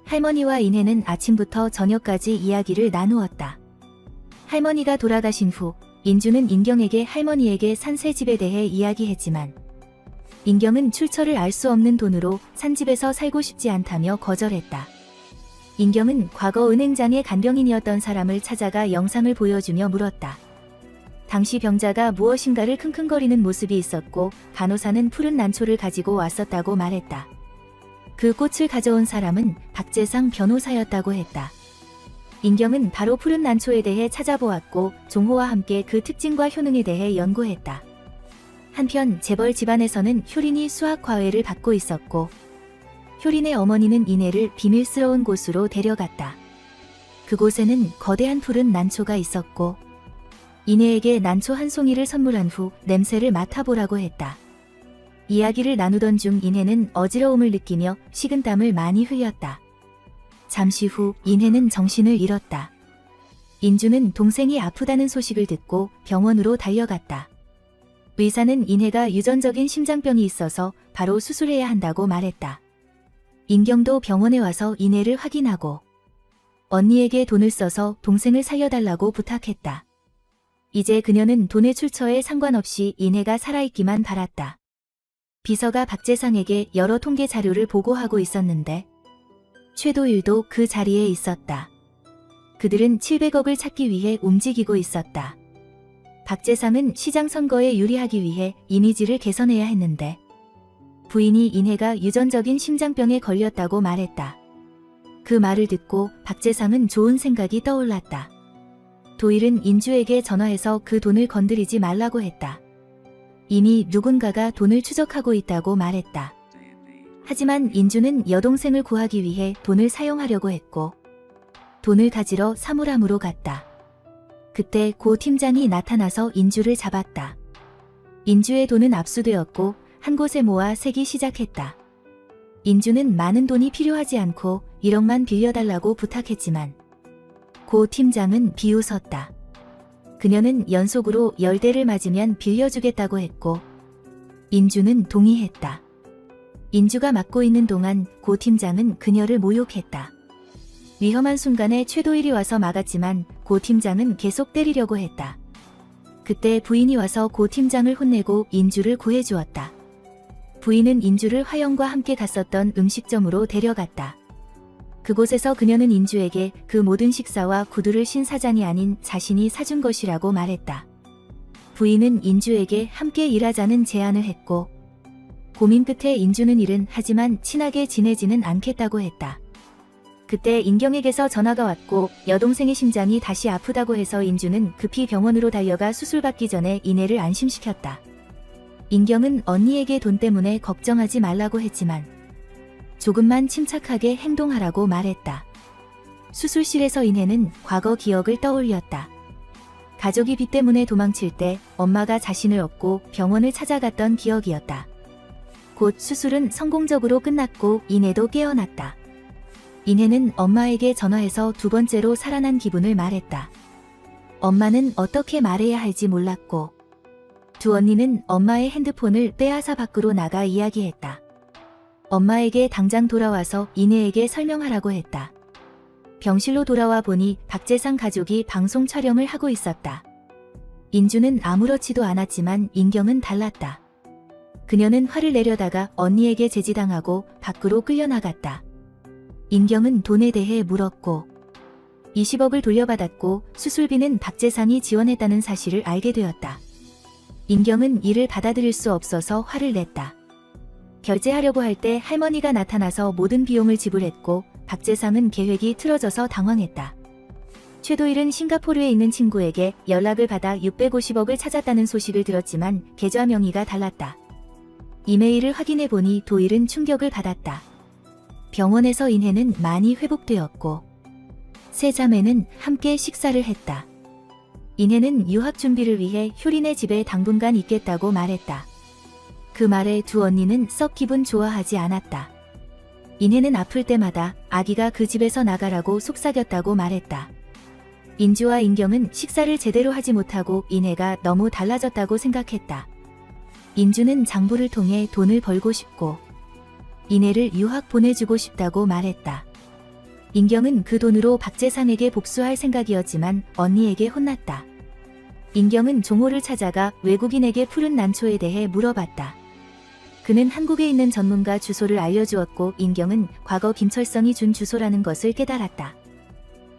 할머니와 인혜는 아침부터 저녁까지 이야기를 나누었다. 할머니가 돌아가신 후 인주는 인경에게 할머니에게 산 새 집에 대해 이야기했지만 인경은 출처를 알 수 없는 돈으로 산 집에서 살고 싶지 않다며 거절했다. 인경은 과거 은행장의 간병인이었던 사람을 찾아가 영상을 보여주며 물었다. 당시 병자가 무엇인가를 킁킁거리는 모습이 있었고 간호사는 푸른 난초를 가지고 왔었다고 말했다. 그 꽃을 가져온 사람은 박재상 변호사였다고 했다. 인경은 바로 푸른 난초에 대해 찾아보았고 종호와 함께 그 특징과 효능에 대해 연구했다. 한편 재벌 집안에서는 효린이 수학 과외를 받고 있었고 효린의 어머니는 인혜를 비밀스러운 곳으로 데려갔다. 그곳에는 거대한 푸른 난초가 있었고 인혜에게 난초 한 송이를 선물한 후 냄새를 맡아보라고 했다. 이야기를 나누던 중 인혜는 어지러움을 느끼며 식은땀을 많이 흘렸다. 잠시 후 인혜는 정신을 잃었다. 인주는 동생이 아프다는 소식을 듣고 병원으로 달려갔다. 의사는 인혜가 유전적인 심장병이 있어서 바로 수술해야 한다고 말했다. 인경도 병원에 와서 인혜를 확인하고 언니에게 돈을 써서 동생을 살려달라고 부탁했다. 이제 그녀는 돈의 출처에 상관없이 인혜가 살아있기만 바랐다. 비서가 박재상에게 여러 통계 자료를 보고하고 있었는데 최도일도 그 자리에 있었다. 그들은 700억을 찾기 위해 움직이고 있었다. 박재상은 시장 선거에 유리하기 위해 이미지를 개선해야 했는데 부인이 인혜가 유전적인 심장병에 걸렸다고 말했다. 그 말을 듣고 박재상은 좋은 생각이 떠올랐다. 도일은 인주에게 전화해서 그 돈을 건드리지 말라고 했다. 이미 누군가가 돈을 추적하고 있다고 말했다. 하지만 인주는 여동생을 구하기 위해 돈을 사용하려고 했고 돈을 가지러 사물함으로 갔다. 그때 고 팀장이 나타나서 인주를 잡았다. 인주의 돈은 압수되었고 한 곳에 모아 세기 시작했다. 인주는 많은 돈이 필요하지 않고 1억만 빌려달라고 부탁했지만 고 팀장은 비웃었다. 그녀는 연속으로 10대를 맞으면 빌려주겠다고 했고 인주는 동의했다. 인주가 맡고 있는 동안 고 팀장은 그녀를 모욕했다. 위험한 순간에 최도일이 와서 막았지만 고 팀장은 계속 때리려고 했다. 그때 부인이 와서 고 팀장을 혼내고 인주를 구해주었다. 부인은 인주를 화영과 함께 갔었던 음식점으로 데려갔다. 그곳에서 그녀는 인주에게 그 모든 식사와 구두를 신 사장이 아닌 자신이 사준 것이라고 말했다. 부인은 인주에게 함께 일하자는 제안을 했고 고민 끝에 인주는 일은 하지만 친하게 지내지는 않겠다고 했다. 그때 인경에게서 전화가 왔고 여동생의 심장이 다시 아프다고 해서 인주는 급히 병원으로 달려가 수술받기 전에 인혜를 안심시켰다. 인경은 언니에게 돈 때문에 걱정하지 말라고 했지만 조금만 침착하게 행동하라고 말했다. 수술실에서 인혜는 과거 기억을 떠올렸다. 가족이 빚 때문에 도망칠 때 엄마가 자신을 얻고 병원을 찾아갔던 기억이었다. 곧 수술은 성공적으로 끝났고 인혜도 깨어났다. 인혜는 엄마에게 전화해서 두 번째로 살아난 기분을 말했다. 엄마는 어떻게 말해야 할지 몰랐고 두 언니는 엄마의 핸드폰을 빼앗아 밖으로 나가 이야기했다. 엄마에게 당장 돌아와서 인혜에게 설명하라고 했다. 병실로 돌아와 보니 박재상 가족이 방송 촬영을 하고 있었다. 인주는 아무렇지도 않았지만 인경은 달랐다. 그녀는 화를 내려다가 언니에게 제지당하고 밖으로 끌려나갔다. 인경은 돈에 대해 물었고 20억을 돌려받았고 수술비는 박재상이 지원했다는 사실을 알게 되었다. 인경은 이를 받아들일 수 없어서 화를 냈다. 결제하려고 할 때 할머니가 나타나서 모든 비용을 지불했고 박재상은 계획이 틀어져서 당황했다. 최도일은 싱가포르에 있는 친구에게 연락을 받아 650억을 찾았다는 소식을 들었지만 계좌 명의가 달랐다. 이메일을 확인해 보니 도일은 충격을 받았다. 병원에서 인혜는 많이 회복되었고 세 자매는 함께 식사를 했다. 인혜는 유학 준비를 위해 효린의 집에 당분간 있겠다고 말했다. 그 말에 두 언니는 썩 기분 좋아하지 않았다. 인혜는 아플 때마다 아기가 그 집에서 나가라고 속삭였다고 말했다. 인주와 인경은 식사를 제대로 하지 못하고 인혜가 너무 달라졌다고 생각했다. 인주는 장부를 통해 돈을 벌고 싶고 이내를 유학 보내주고 싶다고 말했다. 인경은 그 돈으로 박재상에게 복수할 생각이었지만 언니에게 혼났다. 인경은 종호를 찾아가 외국인에게 푸른 난초에 대해 물어봤다. 그는 한국에 있는 전문가 주소를 알려주었고 인경은 과거 김철성이 준 주소라는 것을 깨달았다.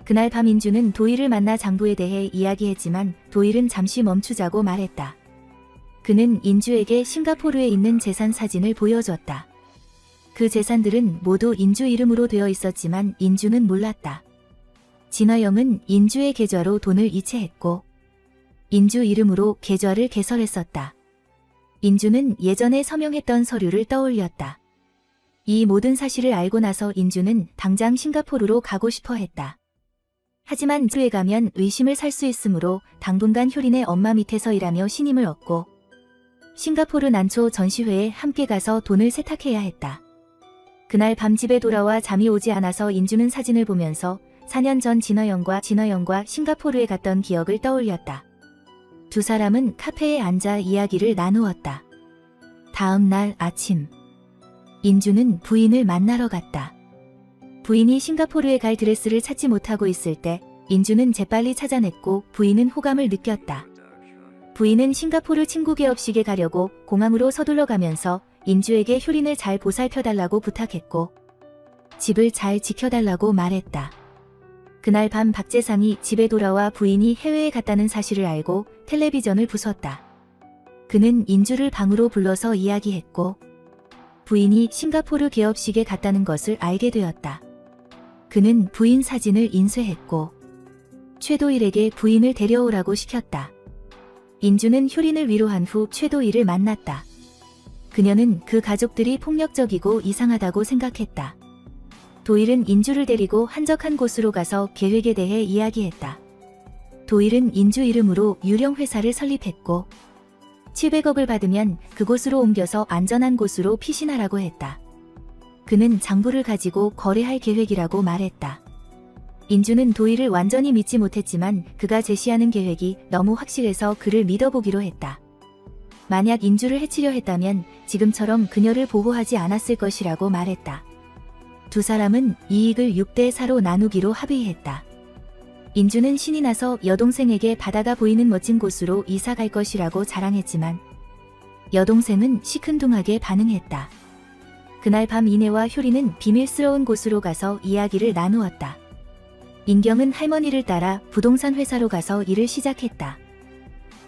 그날 밤 인주는 도일을 만나 장부에 대해 이야기했지만 도일은 잠시 멈추자고 말했다. 그는 인주에게 싱가포르에 있는 재산 사진을 보여줬다. 그 재산들은 모두 인주 이름으로 되어 있었지만 인주는 몰랐다. 진화영은 인주의 계좌로 돈을 이체했고 인주 이름으로 계좌를 개설했었다. 인주는 예전에 서명했던 서류를 떠올렸다. 이 모든 사실을 알고 나서 인주는 당장 싱가포르로 가고 싶어 했다. 하지만 주에 가면 의심을 살 수 있으므로 당분간 효린의 엄마 밑에서 일하며 신임을 얻고 싱가포르 난초 전시회에 함께 가서 돈을 세탁해야 했다. 그날 밤 집에 돌아와 잠이 오지 않아서 인주는 사진을 보면서 4년 전 진화영과 싱가포르에 갔던 기억을 떠올렸다. 두 사람은 카페에 앉아 이야기를 나누었다. 다음 날 아침, 인주는 부인을 만나러 갔다. 부인이 싱가포르에 갈 드레스를 찾지 못하고 있을 때 인주는 재빨리 찾아냈고 부인은 호감을 느꼈다. 부인은 싱가포르 친구 개업식에 가려고 공항으로 서둘러 가면서 인주에게 효린을 잘 보살펴달라고 부탁했고 집을 잘 지켜달라고 말했다. 그날 밤 박재상이 집에 돌아와 부인이 해외에 갔다는 사실을 알고 텔레비전을 부쉈다. 그는 인주를 방으로 불러서 이야기했고 부인이 싱가포르 개업식에 갔다는 것을 알게 되었다. 그는 부인 사진을 인쇄했고 최도일에게 부인을 데려오라고 시켰다. 인주는 효린을 위로한 후 최도일을 만났다. 그녀는 그 가족들이 폭력적이고 이상하다고 생각했다. 도일은 인주를 데리고 한적한 곳으로 가서 계획에 대해 이야기했다. 도일은 인주 이름으로 유령 회사를 설립했고 700억을 받으면 그곳으로 옮겨서 안전한 곳으로 피신하라고 했다. 그는 장부를 가지고 거래할 계획이라고 말했다. 인주는 도일을 완전히 믿지 못했지만 그가 제시하는 계획이 너무 확실해서 그를 믿어보기로 했다. 만약 인주를 해치려 했다면 지금처럼 그녀를 보호하지 않았을 것이라고 말했다. 두 사람은 이익을 6대 4로 나누기로 합의했다. 인주는 신이 나서 여동생에게 바다가 보이는 멋진 곳으로 이사 갈 것이라고 자랑했지만 여동생은 시큰둥하게 반응했다. 그날 밤 이내와 효리는 비밀스러운 곳으로 가서 이야기를 나누었다. 인경은 할머니를 따라 부동산 회사로 가서 일을 시작했다.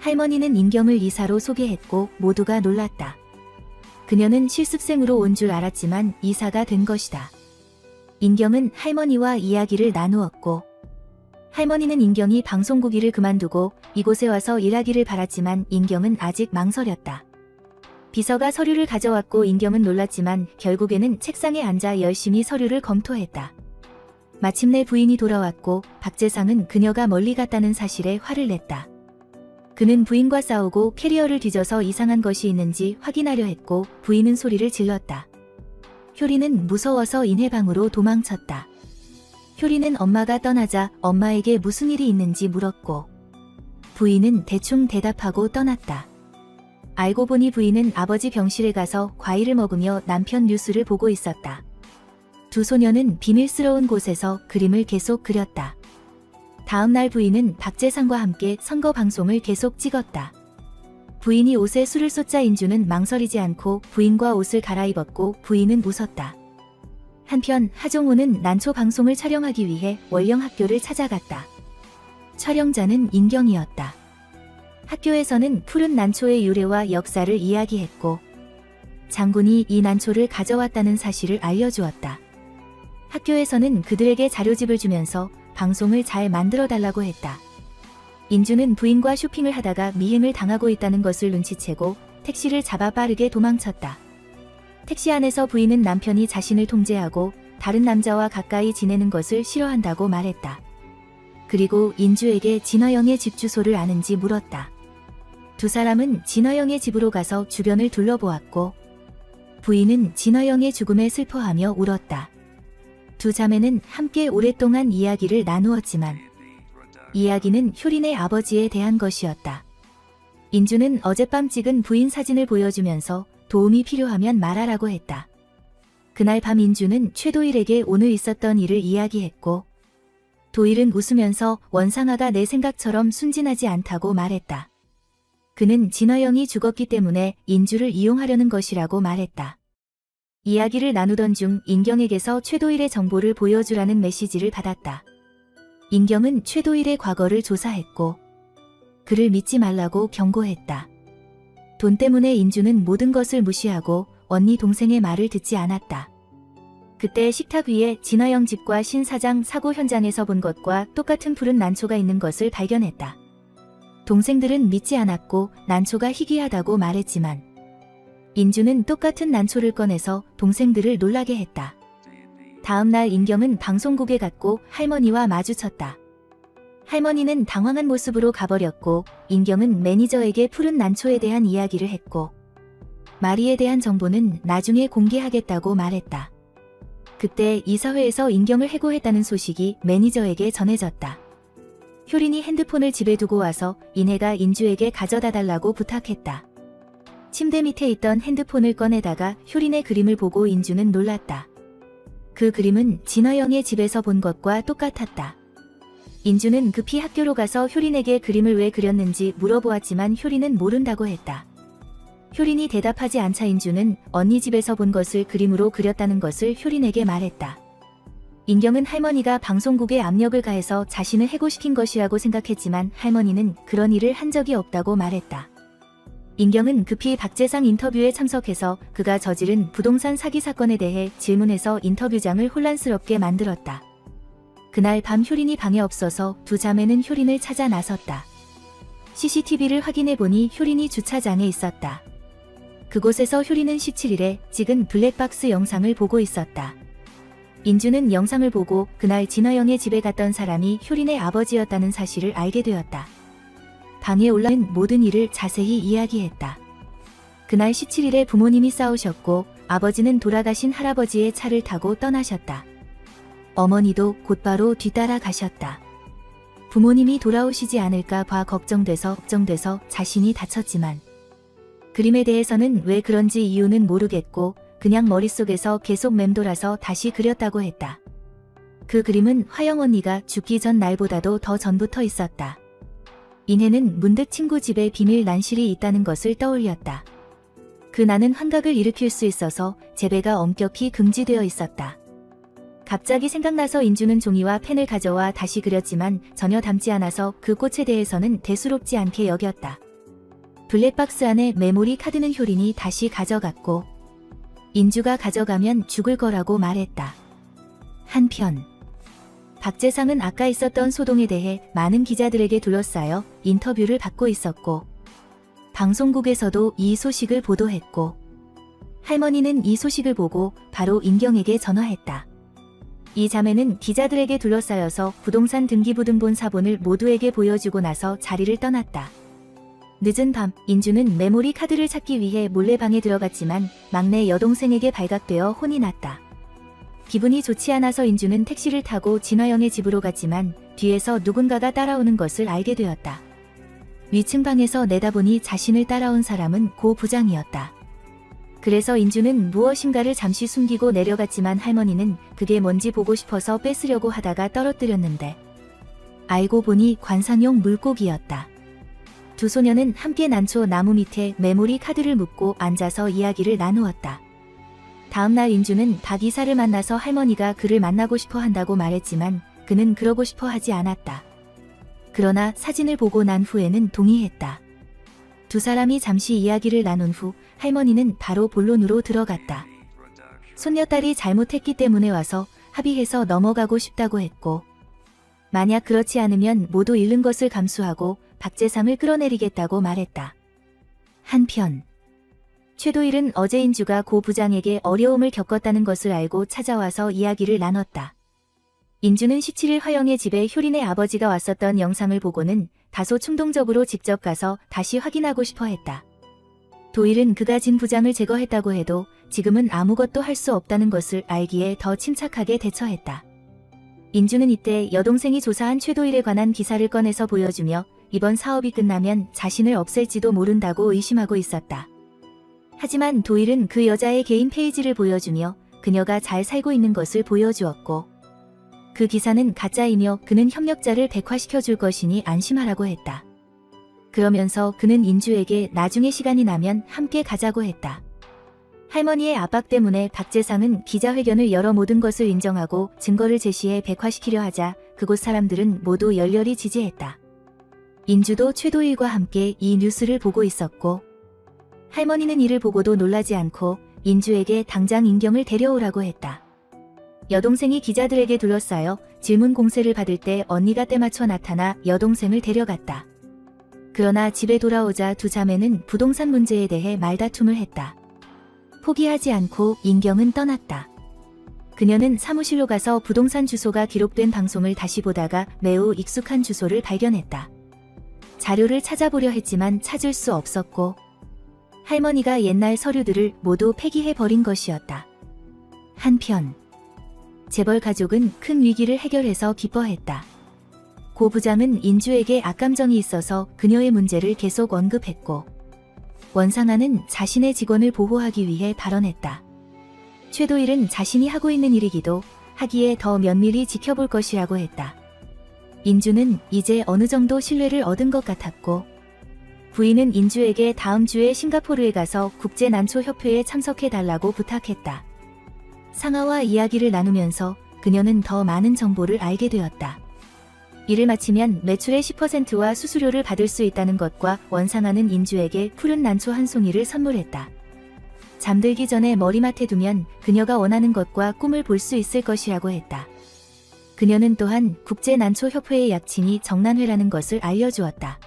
할머니는 인경을 이사로 소개했고 모두가 놀랐다. 그녀는 실습생으로 온 줄 알았지만 이사가 된 것이다. 인경은 할머니와 이야기를 나누었고 할머니는 인경이 방송국 일을 그만두고 이곳에 와서 일하기를 바랐지만 인경은 아직 망설였다. 비서가 서류를 가져왔고 인경은 놀랐지만 결국에는 책상에 앉아 열심히 서류를 검토했다. 마침내 부인이 돌아왔고 박재상은 그녀가 멀리 갔다는 사실에 화를 냈다. 그는 부인과 싸우고 캐리어를 뒤져서 이상한 것이 있는지 확인하려 했고 부인은 소리를 질렀다. 효리는 무서워서 인해방으로 도망쳤다. 효리는 엄마가 떠나자 엄마에게 무슨 일이 있는지 물었고 부인은 대충 대답하고 떠났다. 알고 보니 부인은 아버지 병실에 가서 과일을 먹으며 남편 뉴스를 보고 있었다. 두 소녀는 비밀스러운 곳에서 그림을 계속 그렸다. 다음 날 부인은 박재상과 함께 선거 방송을 계속 찍었다. 부인이 옷에 술을 쏟자 인주는 망설이지 않고 부인과 옷을 갈아입었고 부인은 웃었다. 한편 하종우는 난초 방송을 촬영하기 위해 월령 학교를 찾아갔다. 촬영자는 인경이었다. 학교에서는 푸른 난초의 유래와 역사를 이야기했고 장군이 이 난초를 가져왔다는 사실을 알려주었다. 학교에서는 그들에게 자료집을 주면서 방송을 잘 만들어 달라고 했다. 인주는 부인과 쇼핑을 하다가 미행을 당하고 있다는 것을 눈치채고 택시를 잡아 빠르게 도망쳤다. 택시 안에서 부인은 남편이 자신을 통제하고 다른 남자와 가까이 지내는 것을 싫어한다고 말했다. 그리고 인주에게 진화영의 집 주소를 아는지 물었다. 두 사람은 진화영의 집으로 가서 주변을 둘러보았고 부인은 진화영의 죽음에 슬퍼하며 울었다. 두 자매는 함께 오랫동안 이야기를 나누었지만 이야기는 효린의 아버지에 대한 것이었다. 인주는 어젯밤 찍은 부인 사진을 보여주면서 도움이 필요하면 말하라고 했다. 그날 밤 인주는 최도일에게 오늘 있었던 일을 이야기했고 도일은 웃으면서 원상아가 내 생각처럼 순진하지 않다고 말했다. 그는 진화영이 죽었기 때문에 인주를 이용하려는 것이라고 말했다. 이야기를 나누던 중 인경에게서 최도일의 정보를 보여주라는 메시지를 받았다. 인경은 최도일의 과거를 조사했고 그를 믿지 말라고 경고했다. 돈 때문에 인주는 모든 것을 무시하고 언니 동생의 말을 듣지 않았다. 그때 식탁 위에 진화영 집과 신 사장 사고 현장에서 본 것과 똑같은 푸른 난초가 있는 것을 발견했다. 동생들은 믿지 않았고 난초가 희귀하다고 말했지만 인주는 똑같은 난초를 꺼내서 동생들을 놀라게 했다. 다음 날 인경은 방송국에 갔고 할머니와 마주쳤다. 할머니는 당황한 모습으로 가버렸고 인경은 매니저에게 푸른 난초에 대한 이야기를 했고 마리에 대한 정보는 나중에 공개하겠다고 말했다. 그때 이사회에서 인경을 해고했다는 소식이 매니저에게 전해졌다. 효린이 핸드폰을 집에 두고 와서 인혜가 인주에게 가져다 달라고 부탁했다. 침대 밑에 있던 핸드폰을 꺼내다가 효린의 그림을 보고 인주는 놀랐다. 그 그림은 진화영의 집에서 본 것과 똑같았다. 인주는 급히 학교로 가서 효린에게 그림을 왜 그렸는지 물어보았지만 효린은 모른다고 했다. 효린이 대답하지 않자 인주는 언니 집에서 본 것을 그림으로 그렸다는 것을 효린에게 말했다. 인경은 할머니가 방송국에 압력을 가해서 자신을 해고시킨 것이라고 생각했지만 할머니는 그런 일을 한 적이 없다고 말했다. 인경은 급히 박재상 인터뷰에 참석해서 그가 저지른 부동산 사기 사건에 대해 질문해서 인터뷰장을 혼란스럽게 만들었다. 그날 밤 효린이 방에 없어서 두 자매는 효린을 찾아 나섰다. CCTV를 확인해보니 효린이 주차장에 있었다. 그곳에서 효린은 17일에 찍은 블랙박스 영상을 보고 있었다. 인주는 영상을 보고 그날 진화영의 집에 갔던 사람이 효린의 아버지였다는 사실을 알게 되었다. 방에 올라온 모든 일을 자세히 이야기했다. 그날 17일에 부모님이 싸우셨고 아버지는 돌아가신 할아버지의 차를 타고 떠나셨다. 어머니도 곧바로 뒤따라 가셨다. 부모님이 돌아오시지 않을까 봐 걱정돼서 자신이 다쳤지만 그림에 대해서는 왜 그런지 이유는 모르겠고 그냥 머릿속에서 계속 맴돌아서 다시 그렸다고 했다. 그 그림은 화영 언니가 죽기 전 날보다도 더 전부터 있었다. 인혜는 문득 친구 집에 비밀 난실이 있다는 것을 떠올렸다. 그 난은 환각을 일으킬 수 있어서 재배가 엄격히 금지되어 있었다. 갑자기 생각나서 인주는 종이와 펜을 가져와 다시 그렸지만 전혀 닮지 않아서 그 꽃에 대해서는 대수롭지 않게 여겼다. 블랙박스 안에 메모리 카드는 효린이 다시 가져갔고 인주가 가져가면 죽을 거라고 말했다. 한편 박재상은 아까 있었던 소동에 대해 많은 기자들에게 둘러싸여 인터뷰를 받고 있었고 방송국에서도 이 소식을 보도했고 할머니는 이 소식을 보고 바로 인경에게 전화했다. 이 자매는 기자들에게 둘러싸여서 부동산 등기부등본 사본을 모두에게 보여주고 나서 자리를 떠났다. 늦은 밤 인주는 메모리 카드를 찾기 위해 몰래 방에 들어갔지만 막내 여동생에게 발각되어 혼이 났다. 기분이 좋지 않아서 인주는 택시를 타고 진화영의 집으로 갔지만 뒤에서 누군가가 따라오는 것을 알게 되었다. 위층 방에서 내다보니 자신을 따라온 사람은 고 부장이었다. 그래서 인주는 무엇인가를 잠시 숨기고 내려갔지만 할머니는 그게 뭔지 보고 싶어서 뺏으려고 하다가 떨어뜨렸는데 알고 보니 관상용 물고기였다. 두 소녀는 함께 난초 나무 밑에 메모리 카드를 묻고 앉아서 이야기를 나누었다. 다음날 인주는 박 이사를 만나서 할머니가 그를 만나고 싶어 한다고 말했지만 그는 그러고 싶어 하지 않았다. 그러나 사진을 보고 난 후에는 동의했다. 두 사람이 잠시 이야기를 나눈 후 할머니는 바로 본론으로 들어갔다. 손녀딸이 잘못했기 때문에 와서 합의해서 넘어가고 싶다고 했고 만약 그렇지 않으면 모두 잃는 것을 감수하고 박재상을 끌어내리겠다고 말했다. 한편 최도일은 어제 인주가 고 부장에게 어려움을 겪었다는 것을 알고 찾아와서 이야기를 나눴다. 인주는 17일 화영의 집에 효린의 아버지가 왔었던 영상을 보고는 다소 충동적으로 직접 가서 다시 확인하고 싶어 했다. 도일은 그가 진 부장을 제거했다고 해도 지금은 아무것도 할 수 없다는 것을 알기에 더 침착하게 대처했다. 인주는 이때 여동생이 조사한 최도일에 관한 기사를 꺼내서 보여주며 이번 사업이 끝나면 자신을 없앨지도 모른다고 의심하고 있었다. 하지만 도일은 그 여자의 개인 페이지를 보여주며 그녀가 잘 살고 있는 것을 보여주었고 그 기사는 가짜이며 그는 협력자를 백화시켜 줄 것이니 안심하라고 했다. 그러면서 그는 인주에게 나중에 시간이 나면 함께 가자고 했다. 할머니의 압박 때문에 박재상은 기자회견을 열어 모든 것을 인정하고 증거를 제시해 백화시키려 하자 그곳 사람들은 모두 열렬히 지지했다. 인주도 최도일과 함께 이 뉴스를 보고 있었고 할머니는 이를 보고도 놀라지 않고 인주에게 당장 인경을 데려오라고 했다. 여동생이 기자들에게 둘러싸여 질문 공세를 받을 때 언니가 때맞춰 나타나 여동생을 데려갔다. 그러나 집에 돌아오자 두 자매는 부동산 문제에 대해 말다툼을 했다. 포기하지 않고 인경은 떠났다. 그녀는 사무실로 가서 부동산 주소가 기록된 방송을 다시 보다가 매우 익숙한 주소를 발견했다. 자료를 찾아보려 했지만 찾을 수 없었고 할머니가 옛날 서류들을 모두 폐기해버린 것이었다. 한편 재벌 가족은 큰 위기를 해결해서 기뻐했다. 고 부장은 인주에게 악감정이 있어서 그녀의 문제를 계속 언급했고 원상아는 자신의 직원을 보호하기 위해 발언했다. 최도일은 자신이 하고 있는 일이기도 하기에 더 면밀히 지켜볼 것이라고 했다. 인주는 이제 어느 정도 신뢰를 얻은 것 같았고 부인은 인주에게 다음 주에 싱가포르에 가서 국제난초협회에 참석해달라고 부탁했다. 상아와 이야기를 나누면서 그녀는 더 많은 정보를 알게 되었다. 이를 마치면 매출의 10%와 수수료를 받을 수 있다는 것과 원상아는 인주에게 푸른 난초 한 송이를 선물했다. 잠들기 전에 머리맡에 두면 그녀가 원하는 것과 꿈을 볼 수 있을 것이라고 했다. 그녀는 또한 국제난초협회의 약칭이 정난회라는 것을 알려주었다.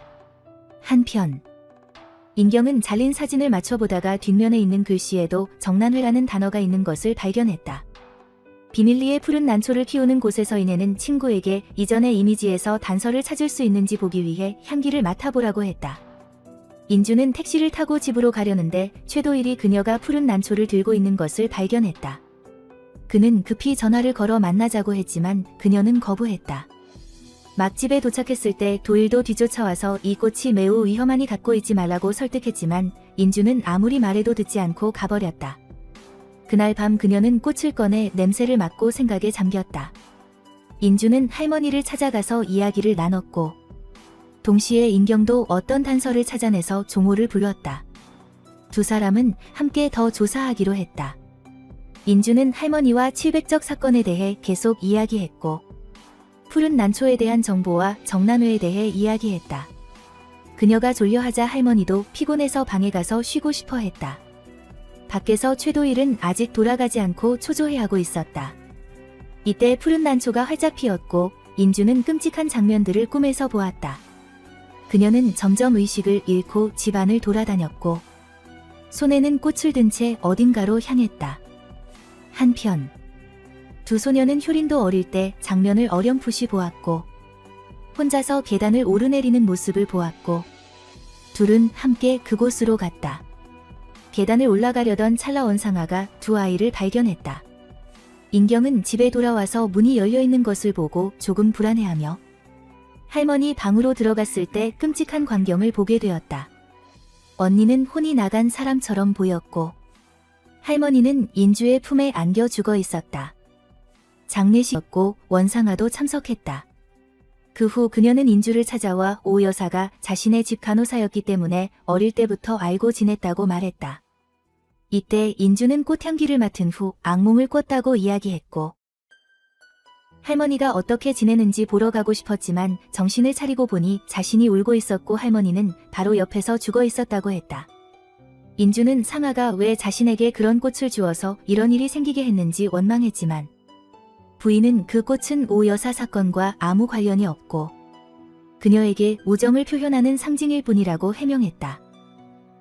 한편 인경은 잘린 사진을 맞춰보다가 뒷면에 있는 글씨에도 정난회라는 단어가 있는 것을 발견했다. 비밀리에 푸른 난초를 키우는 곳에서 이내는 친구에게 이전의 이미지에서 단서를 찾을 수 있는지 보기 위해 향기를 맡아보라고 했다. 인주는 택시를 타고 집으로 가려는데 최도일이 그녀가 푸른 난초를 들고 있는 것을 발견했다. 그는 급히 전화를 걸어 만나자고 했지만 그녀는 거부했다. 막 집에 도착했을 때 도일도 뒤쫓아와서 이 꽃이 매우 위험하니 갖고 있지 말라고 설득했지만 인주는 아무리 말해도 듣지 않고 가버렸다. 그날 밤 그녀는 꽃을 꺼내 냄새를 맡고 생각에 잠겼다. 인주는 할머니를 찾아가서 이야기를 나눴고 동시에 인경도 어떤 단서를 찾아내서 종호를 불렀다. 두 사람은 함께 더 조사하기로 했다. 인주는 할머니와 700적 사건에 대해 계속 이야기했고 푸른 난초에 대한 정보와 정난회에 대해 이야기했다. 그녀가 졸려하자 할머니도 피곤해서 방에 가서 쉬고 싶어 했다. 밖에서 최도일은 아직 돌아가지 않고 초조해하고 있었다. 이때 푸른 난초가 활짝 피었고 인주는 끔찍한 장면들을 꿈에서 보았다. 그녀는 점점 의식을 잃고 집안을 돌아다녔고 손에는 꽃을 든 채 어딘가로 향했다. 한편 두 소녀는 효린도 어릴 때 장면을 어렴풋이 보았고 혼자서 계단을 오르내리는 모습을 보았고 둘은 함께 그곳으로 갔다. 계단을 올라가려던 찰나 원상아가 두 아이를 발견했다. 인경은 집에 돌아와서 문이 열려있는 것을 보고 조금 불안해하며 할머니 방으로 들어갔을 때 끔찍한 광경을 보게 되었다. 언니는 혼이 나간 사람처럼 보였고 할머니는 인주의 품에 안겨 죽어 있었다. 장례식이었고 원상아도 참석했다. 그 후 그녀는 인주를 찾아와 오 여사가 자신의 집 간호사였기 때문에 어릴 때부터 알고 지냈다고 말했다. 이때 인주는 꽃향기를 맡은 후 악몽을 꿨다고 이야기했고 할머니가 어떻게 지내는지 보러 가고 싶었지만 정신을 차리고 보니 자신이 울고 있었고 할머니는 바로 옆에서 죽어 있었다고 했다. 인주는 상아가 왜 자신에게 그런 꽃을 주어서 이런 일이 생기게 했는지 원망했지만 부인은 그 꽃은 오 여사 사건과 아무 관련이 없고 그녀에게 우정을 표현하는 상징일 뿐이라고 해명했다.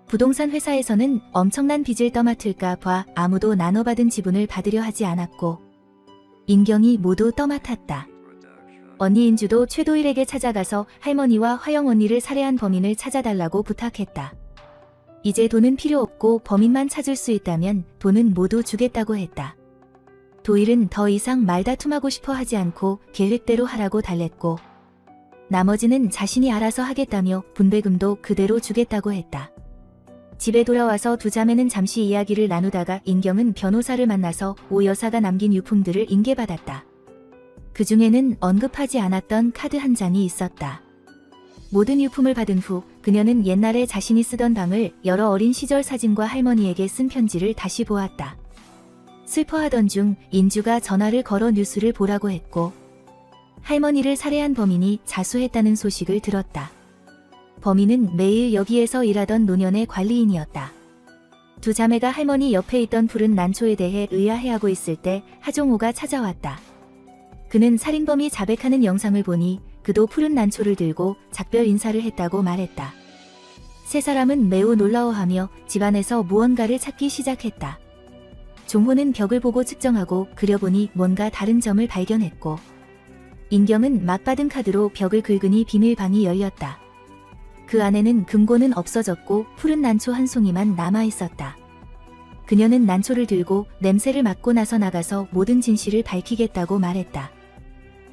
부동산 회사에서는 엄청난 빚을 떠맡을까 봐 아무도 나눠받은 지분을 받으려 하지 않았고 인경이 모두 떠맡았다. 언니 인주도 최도일에게 찾아가서 할머니와 화영 언니를 살해한 범인을 찾아달라고 부탁했다. 이제 돈은 필요 없고 범인만 찾을 수 있다면 돈은 모두 주겠다고 했다. 도일은 더 이상 말다툼하고 싶어 하지 않고 계획대로 하라고 달랬고 나머지는 자신이 알아서 하겠다며 분배금도 그대로 주겠다고 했다. 집에 돌아와서 두 자매는 잠시 이야기를 나누다가 인경은 변호사를 만나서 오 여사가 남긴 유품들을 인계받았다. 그 중에는 언급하지 않았던 카드 한 장이 있었다. 모든 유품을 받은 후 그녀는 옛날에 자신이 쓰던 방을 열어 어린 시절 사진과 할머니에게 쓴 편지를 다시 보았다. 슬퍼하던 중 인주가 전화를 걸어 뉴스를 보라고 했고 할머니를 살해한 범인이 자수했다는 소식을 들었다. 범인은 매일 여기에서 일하던 노년의 관리인이었다. 두 자매가 할머니 옆에 있던 푸른 난초에 대해 의아해하고 있을 때 하종호가 찾아왔다. 그는 살인범이 자백하는 영상을 보니 그도 푸른 난초를 들고 작별 인사를 했다고 말했다. 세 사람은 매우 놀라워하며 집안에서 무언가를 찾기 시작했다. 종호는 벽을 보고 측정하고 그려보니 뭔가 다른 점을 발견했고 인경은 막 받은 카드로 벽을 긁으니 비밀방이 열렸다. 그 안에는 금고는 없어졌고 푸른 난초 한 송이만 남아있었다. 그녀는 난초를 들고 냄새를 맡고 나서 나가서 모든 진실을 밝히겠다고 말했다.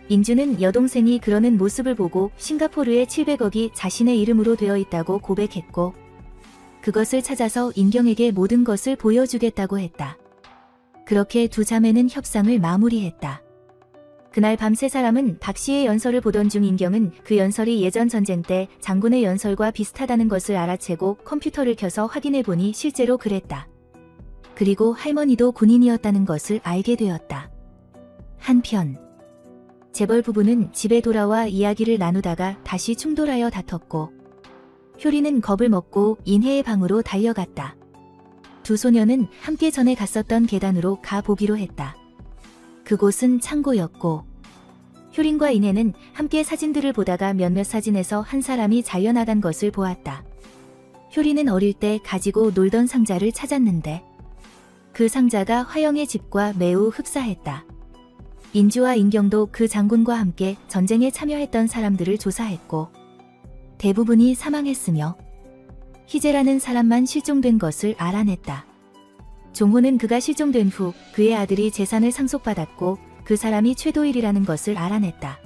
인주는 여동생이 그러는 모습을 보고 싱가포르에 700억이 자신의 이름으로 되어 있다고 고백했고 그것을 찾아서 인경에게 모든 것을 보여주겠다고 했다. 그렇게 두 자매는 협상을 마무리했다. 그날 밤 세 사람은 박 씨의 연설을 보던 중 인경은 그 연설이 예전 전쟁 때 장군의 연설과 비슷하다는 것을 알아채고 컴퓨터를 켜서 확인해보니 실제로 그랬다. 그리고 할머니도 군인이었다는 것을 알게 되었다. 한편 재벌 부부는 집에 돌아와 이야기를 나누다가 다시 충돌하여 다퉜고 효리는 겁을 먹고 인혜의 방으로 달려갔다. 두 소녀는 함께 전에 갔었던 계단으로 가보기로 했다. 그곳은 창고였고 효린과 인혜는 함께 사진들을 보다가 몇몇 사진에서 한 사람이 잘려나간 것을 보았다. 효린은 어릴 때 가지고 놀던 상자를 찾았는데 그 상자가 화영의 집과 매우 흡사했다. 인주와 인경도 그 장군과 함께 전쟁에 참여했던 사람들을 조사했고 대부분이 사망했으며 희재라는 사람만 실종된 것을 알아냈다. 종호는 그가 실종된 후 그의 아들이 재산을 상속받았고 그 사람이 최도일이라는 것을 알아냈다.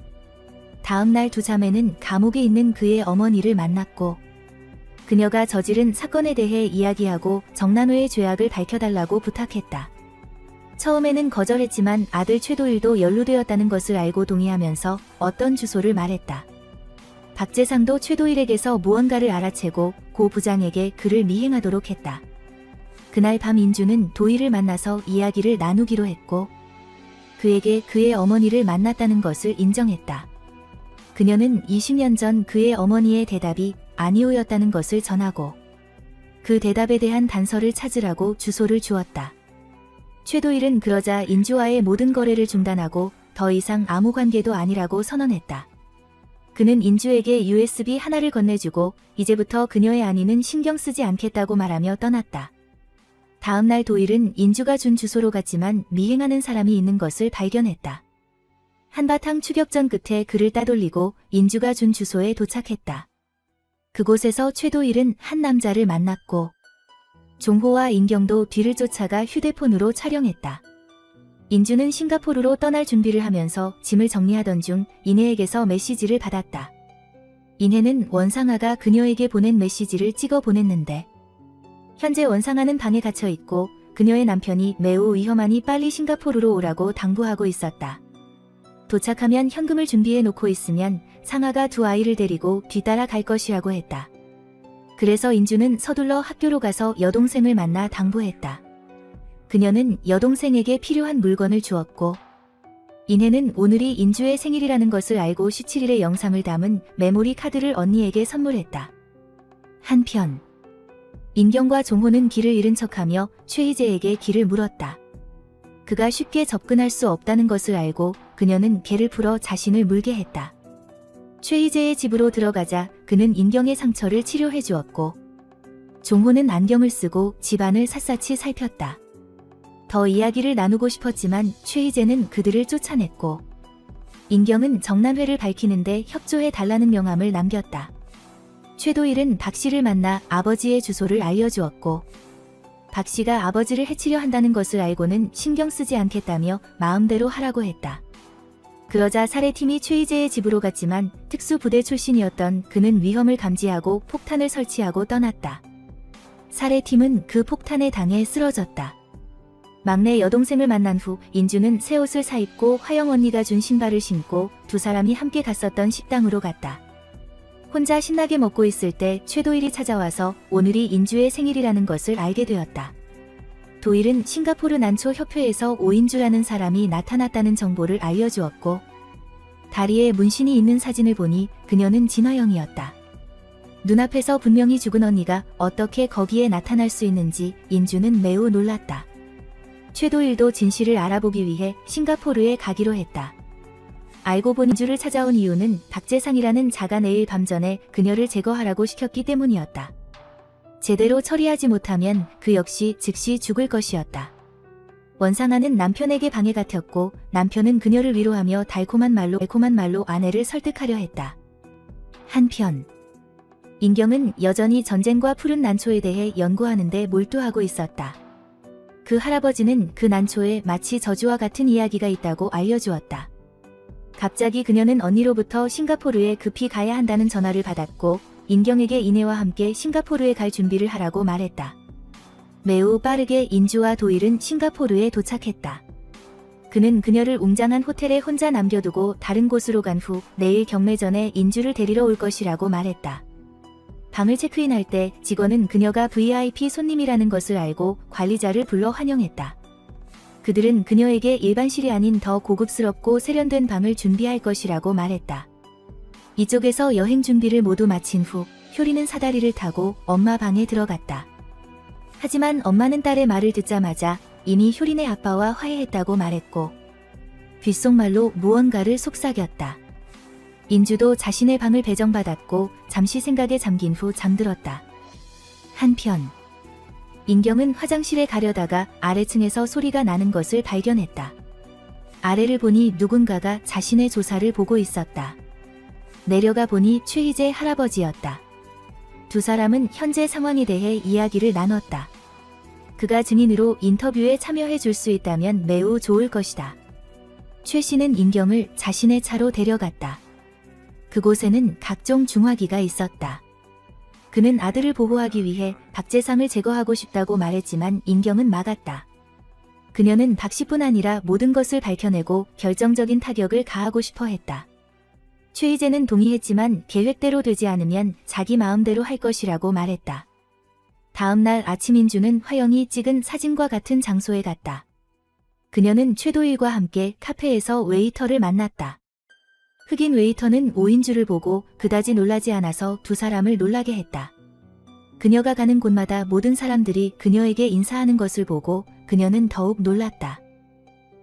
다음 날 두 자매는 감옥에 있는 그의 어머니를 만났고 그녀가 저지른 사건에 대해 이야기하고 정난호의 죄악을 밝혀달라고 부탁했다. 처음에는 거절했지만 아들 최도일도 연루되었다는 것을 알고 동의하면서 어떤 주소를 말했다. 박재상도 최도일에게서 무언가를 알아채고 고 부장에게 그를 미행하도록 했다. 그날 밤 인주는 도일을 만나서 이야기를 나누기로 했고 그에게 그의 어머니를 만났다는 것을 인정했다. 그녀는 20년 전 그의 어머니의 대답이 아니오였다는 것을 전하고 그 대답에 대한 단서를 찾으라고 주소를 주었다. 최도일은 그러자 인주와의 모든 거래를 중단하고 더 이상 아무 관계도 아니라고 선언했다. 그는 인주에게 USB 하나를 건네주고 이제부터 그녀의 안위는 신경 쓰지 않겠다고 말하며 떠났다. 다음 날 도일은 인주가 준 주소로 갔지만 미행하는 사람이 있는 것을 발견했다. 한바탕 추격전 끝에 그를 따돌리고 인주가 준 주소에 도착했다. 그곳에서 최도일은 한 남자를 만났고 종호와 인경도 뒤를 쫓아가 휴대폰으로 촬영했다. 인주는 싱가포르로 떠날 준비를 하면서 짐을 정리하던 중 인혜에게서 메시지를 받았다. 인혜는 원상아가 그녀에게 보낸 메시지를 찍어 보냈는데 현재 원상아는 방에 갇혀 있고 그녀의 남편이 매우 위험하니 빨리 싱가포르로 오라고 당부하고 있었다. 도착하면 현금을 준비해 놓고 있으면 상아가 두 아이를 데리고 뒤따라 갈 것이라고 했다. 그래서 인주는 서둘러 학교로 가서 여동생을 만나 당부했다. 그녀는 여동생에게 필요한 물건을 주었고 인혜는 오늘이 인주의 생일이라는 것을 알고 17일의 영상을 담은 메모리 카드를 언니에게 선물했다. 한편 인경과 종호는 길을 잃은 척하며 최희재에게 길을 물었다. 그가 쉽게 접근할 수 없다는 것을 알고 그녀는 개를 풀어 자신을 물게 했다. 최희재의 집으로 들어가자 그는 인경의 상처를 치료해 주었고 종호는 안경을 쓰고 집안을 샅샅이 살폈다. 더 이야기를 나누고 싶었지만 최희재는 그들을 쫓아냈고 인경은 정난회를 밝히는데 협조해 달라는 명함을 남겼다. 최도일은 박 씨를 만나 아버지의 주소를 알려주었고 박 씨가 아버지를 해치려 한다는 것을 알고는 신경 쓰지 않겠다며 마음대로 하라고 했다. 그러자 살해팀이 최희재의 집으로 갔지만 특수부대 출신이었던 그는 위험을 감지하고 폭탄을 설치하고 떠났다. 살해팀은 그 폭탄에 당해 쓰러졌다. 막내 여동생을 만난 후 인주는 새 옷을 사입고 화영 언니가 준 신발을 신고 두 사람이 함께 갔었던 식당으로 갔다. 혼자 신나게 먹고 있을 때 최도일이 찾아와서 오늘이 인주의 생일이라는 것을 알게 되었다. 도일은 싱가포르 난초 협회에서 오인주라는 사람이 나타났다는 정보를 알려주었고 다리에 문신이 있는 사진을 보니 그녀는 진화영이었다. 눈앞에서 분명히 죽은 언니가 어떻게 거기에 나타날 수 있는지 인주는 매우 놀랐다. 최도일도 진실을 알아보기 위해 싱가포르에 가기로 했다. 알고 보니 인주를 찾아온 이유는 박재상이라는 자가 내일 밤 전에 그녀를 제거하라고 시켰기 때문이었다. 제대로 처리하지 못하면 그 역시 즉시 죽을 것이었다. 원상아는 남편에게 방해 같았고 남편은 그녀를 위로하며 달콤한 말로 아내를 설득하려 했다. 한편 인경은 여전히 전쟁과 푸른 난초에 대해 연구하는 데 몰두하고 있었다. 그 할아버지는 그 난초에 마치 저주와 같은 이야기가 있다고 알려주었다. 갑자기 그녀는 언니로부터 싱가포르에 급히 가야 한다는 전화를 받았고 인경에게 이내와 함께 싱가포르에 갈 준비를 하라고 말했다. 매우 빠르게 인주와 도일은 싱가포르에 도착했다. 그는 그녀를 웅장한 호텔에 혼자 남겨두고 다른 곳으로 간 후 내일 경매 전에 인주를 데리러 올 것이라고 말했다. 방을 체크인할 때 직원은 그녀가 VIP 손님이라는 것을 알고 관리자를 불러 환영했다. 그들은 그녀에게 일반실이 아닌 더 고급스럽고 세련된 방을 준비할 것이라고 말했다. 이쪽에서 여행 준비를 모두 마친 후 효리는 사다리를 타고 엄마 방에 들어갔다. 하지만 엄마는 딸의 말을 듣자마자 이미 효리네 아빠와 화해했다고 말했고 귓속말로 무언가를 속삭였다. 인주도 자신의 방을 배정받았고 잠시 생각에 잠긴 후 잠들었다. 한편 인경은 화장실에 가려다가 아래층에서 소리가 나는 것을 발견했다. 아래를 보니 누군가가 자신의 조사를 보고 있었다. 내려가 보니 최희재 할아버지였다. 두 사람은 현재 상황에 대해 이야기를 나눴다. 그가 증인으로 인터뷰에 참여해 줄 수 있다면 매우 좋을 것이다. 최 씨는 인경을 자신의 차로 데려갔다. 그곳에는 각종 중화기가 있었다. 그는 아들을 보호하기 위해 박재상을 제거하고 싶다고 말했지만 인경은 막았다. 그녀는 박 씨뿐 아니라 모든 것을 밝혀내고 결정적인 타격을 가하고 싶어 했다. 최희재는 동의했지만 계획대로 되지 않으면 자기 마음대로 할 것이라고 말했다. 다음 날 아침 인주는 화영이 찍은 사진과 같은 장소에 갔다. 그녀는 최도일과 함께 카페에서 웨이터를 만났다. 흑인 웨이터는 오인주를 보고 그다지 놀라지 않아서 두 사람을 놀라게 했다. 그녀가 가는 곳마다 모든 사람들이 그녀에게 인사하는 것을 보고 그녀는 더욱 놀랐다.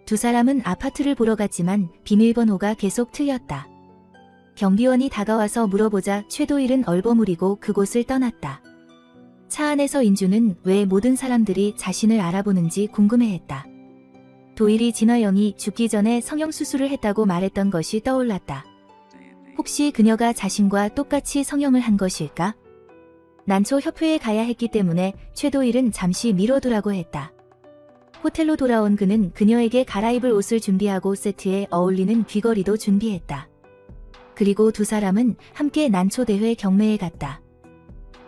두 사람은 아파트를 보러 갔지만 비밀번호가 계속 틀렸다. 경비원이 다가와서 물어보자 최도일은 얼버무리고 그곳을 떠났다. 차 안에서 인주는 왜 모든 사람들이 자신을 알아보는지 궁금해했다. 도일이 진화영이 죽기 전에 성형수술을 했다고 말했던 것이 떠올랐다. 혹시 그녀가 자신과 똑같이 성형을 한 것일까? 난초 협회에 가야 했기 때문에 최도일은 잠시 미뤄두라고 했다. 호텔로 돌아온 그는 그녀에게 갈아입을 옷을 준비하고 세트에 어울리는 귀걸이도 준비했다. 그리고 두 사람은 함께 난초대회 경매에 갔다.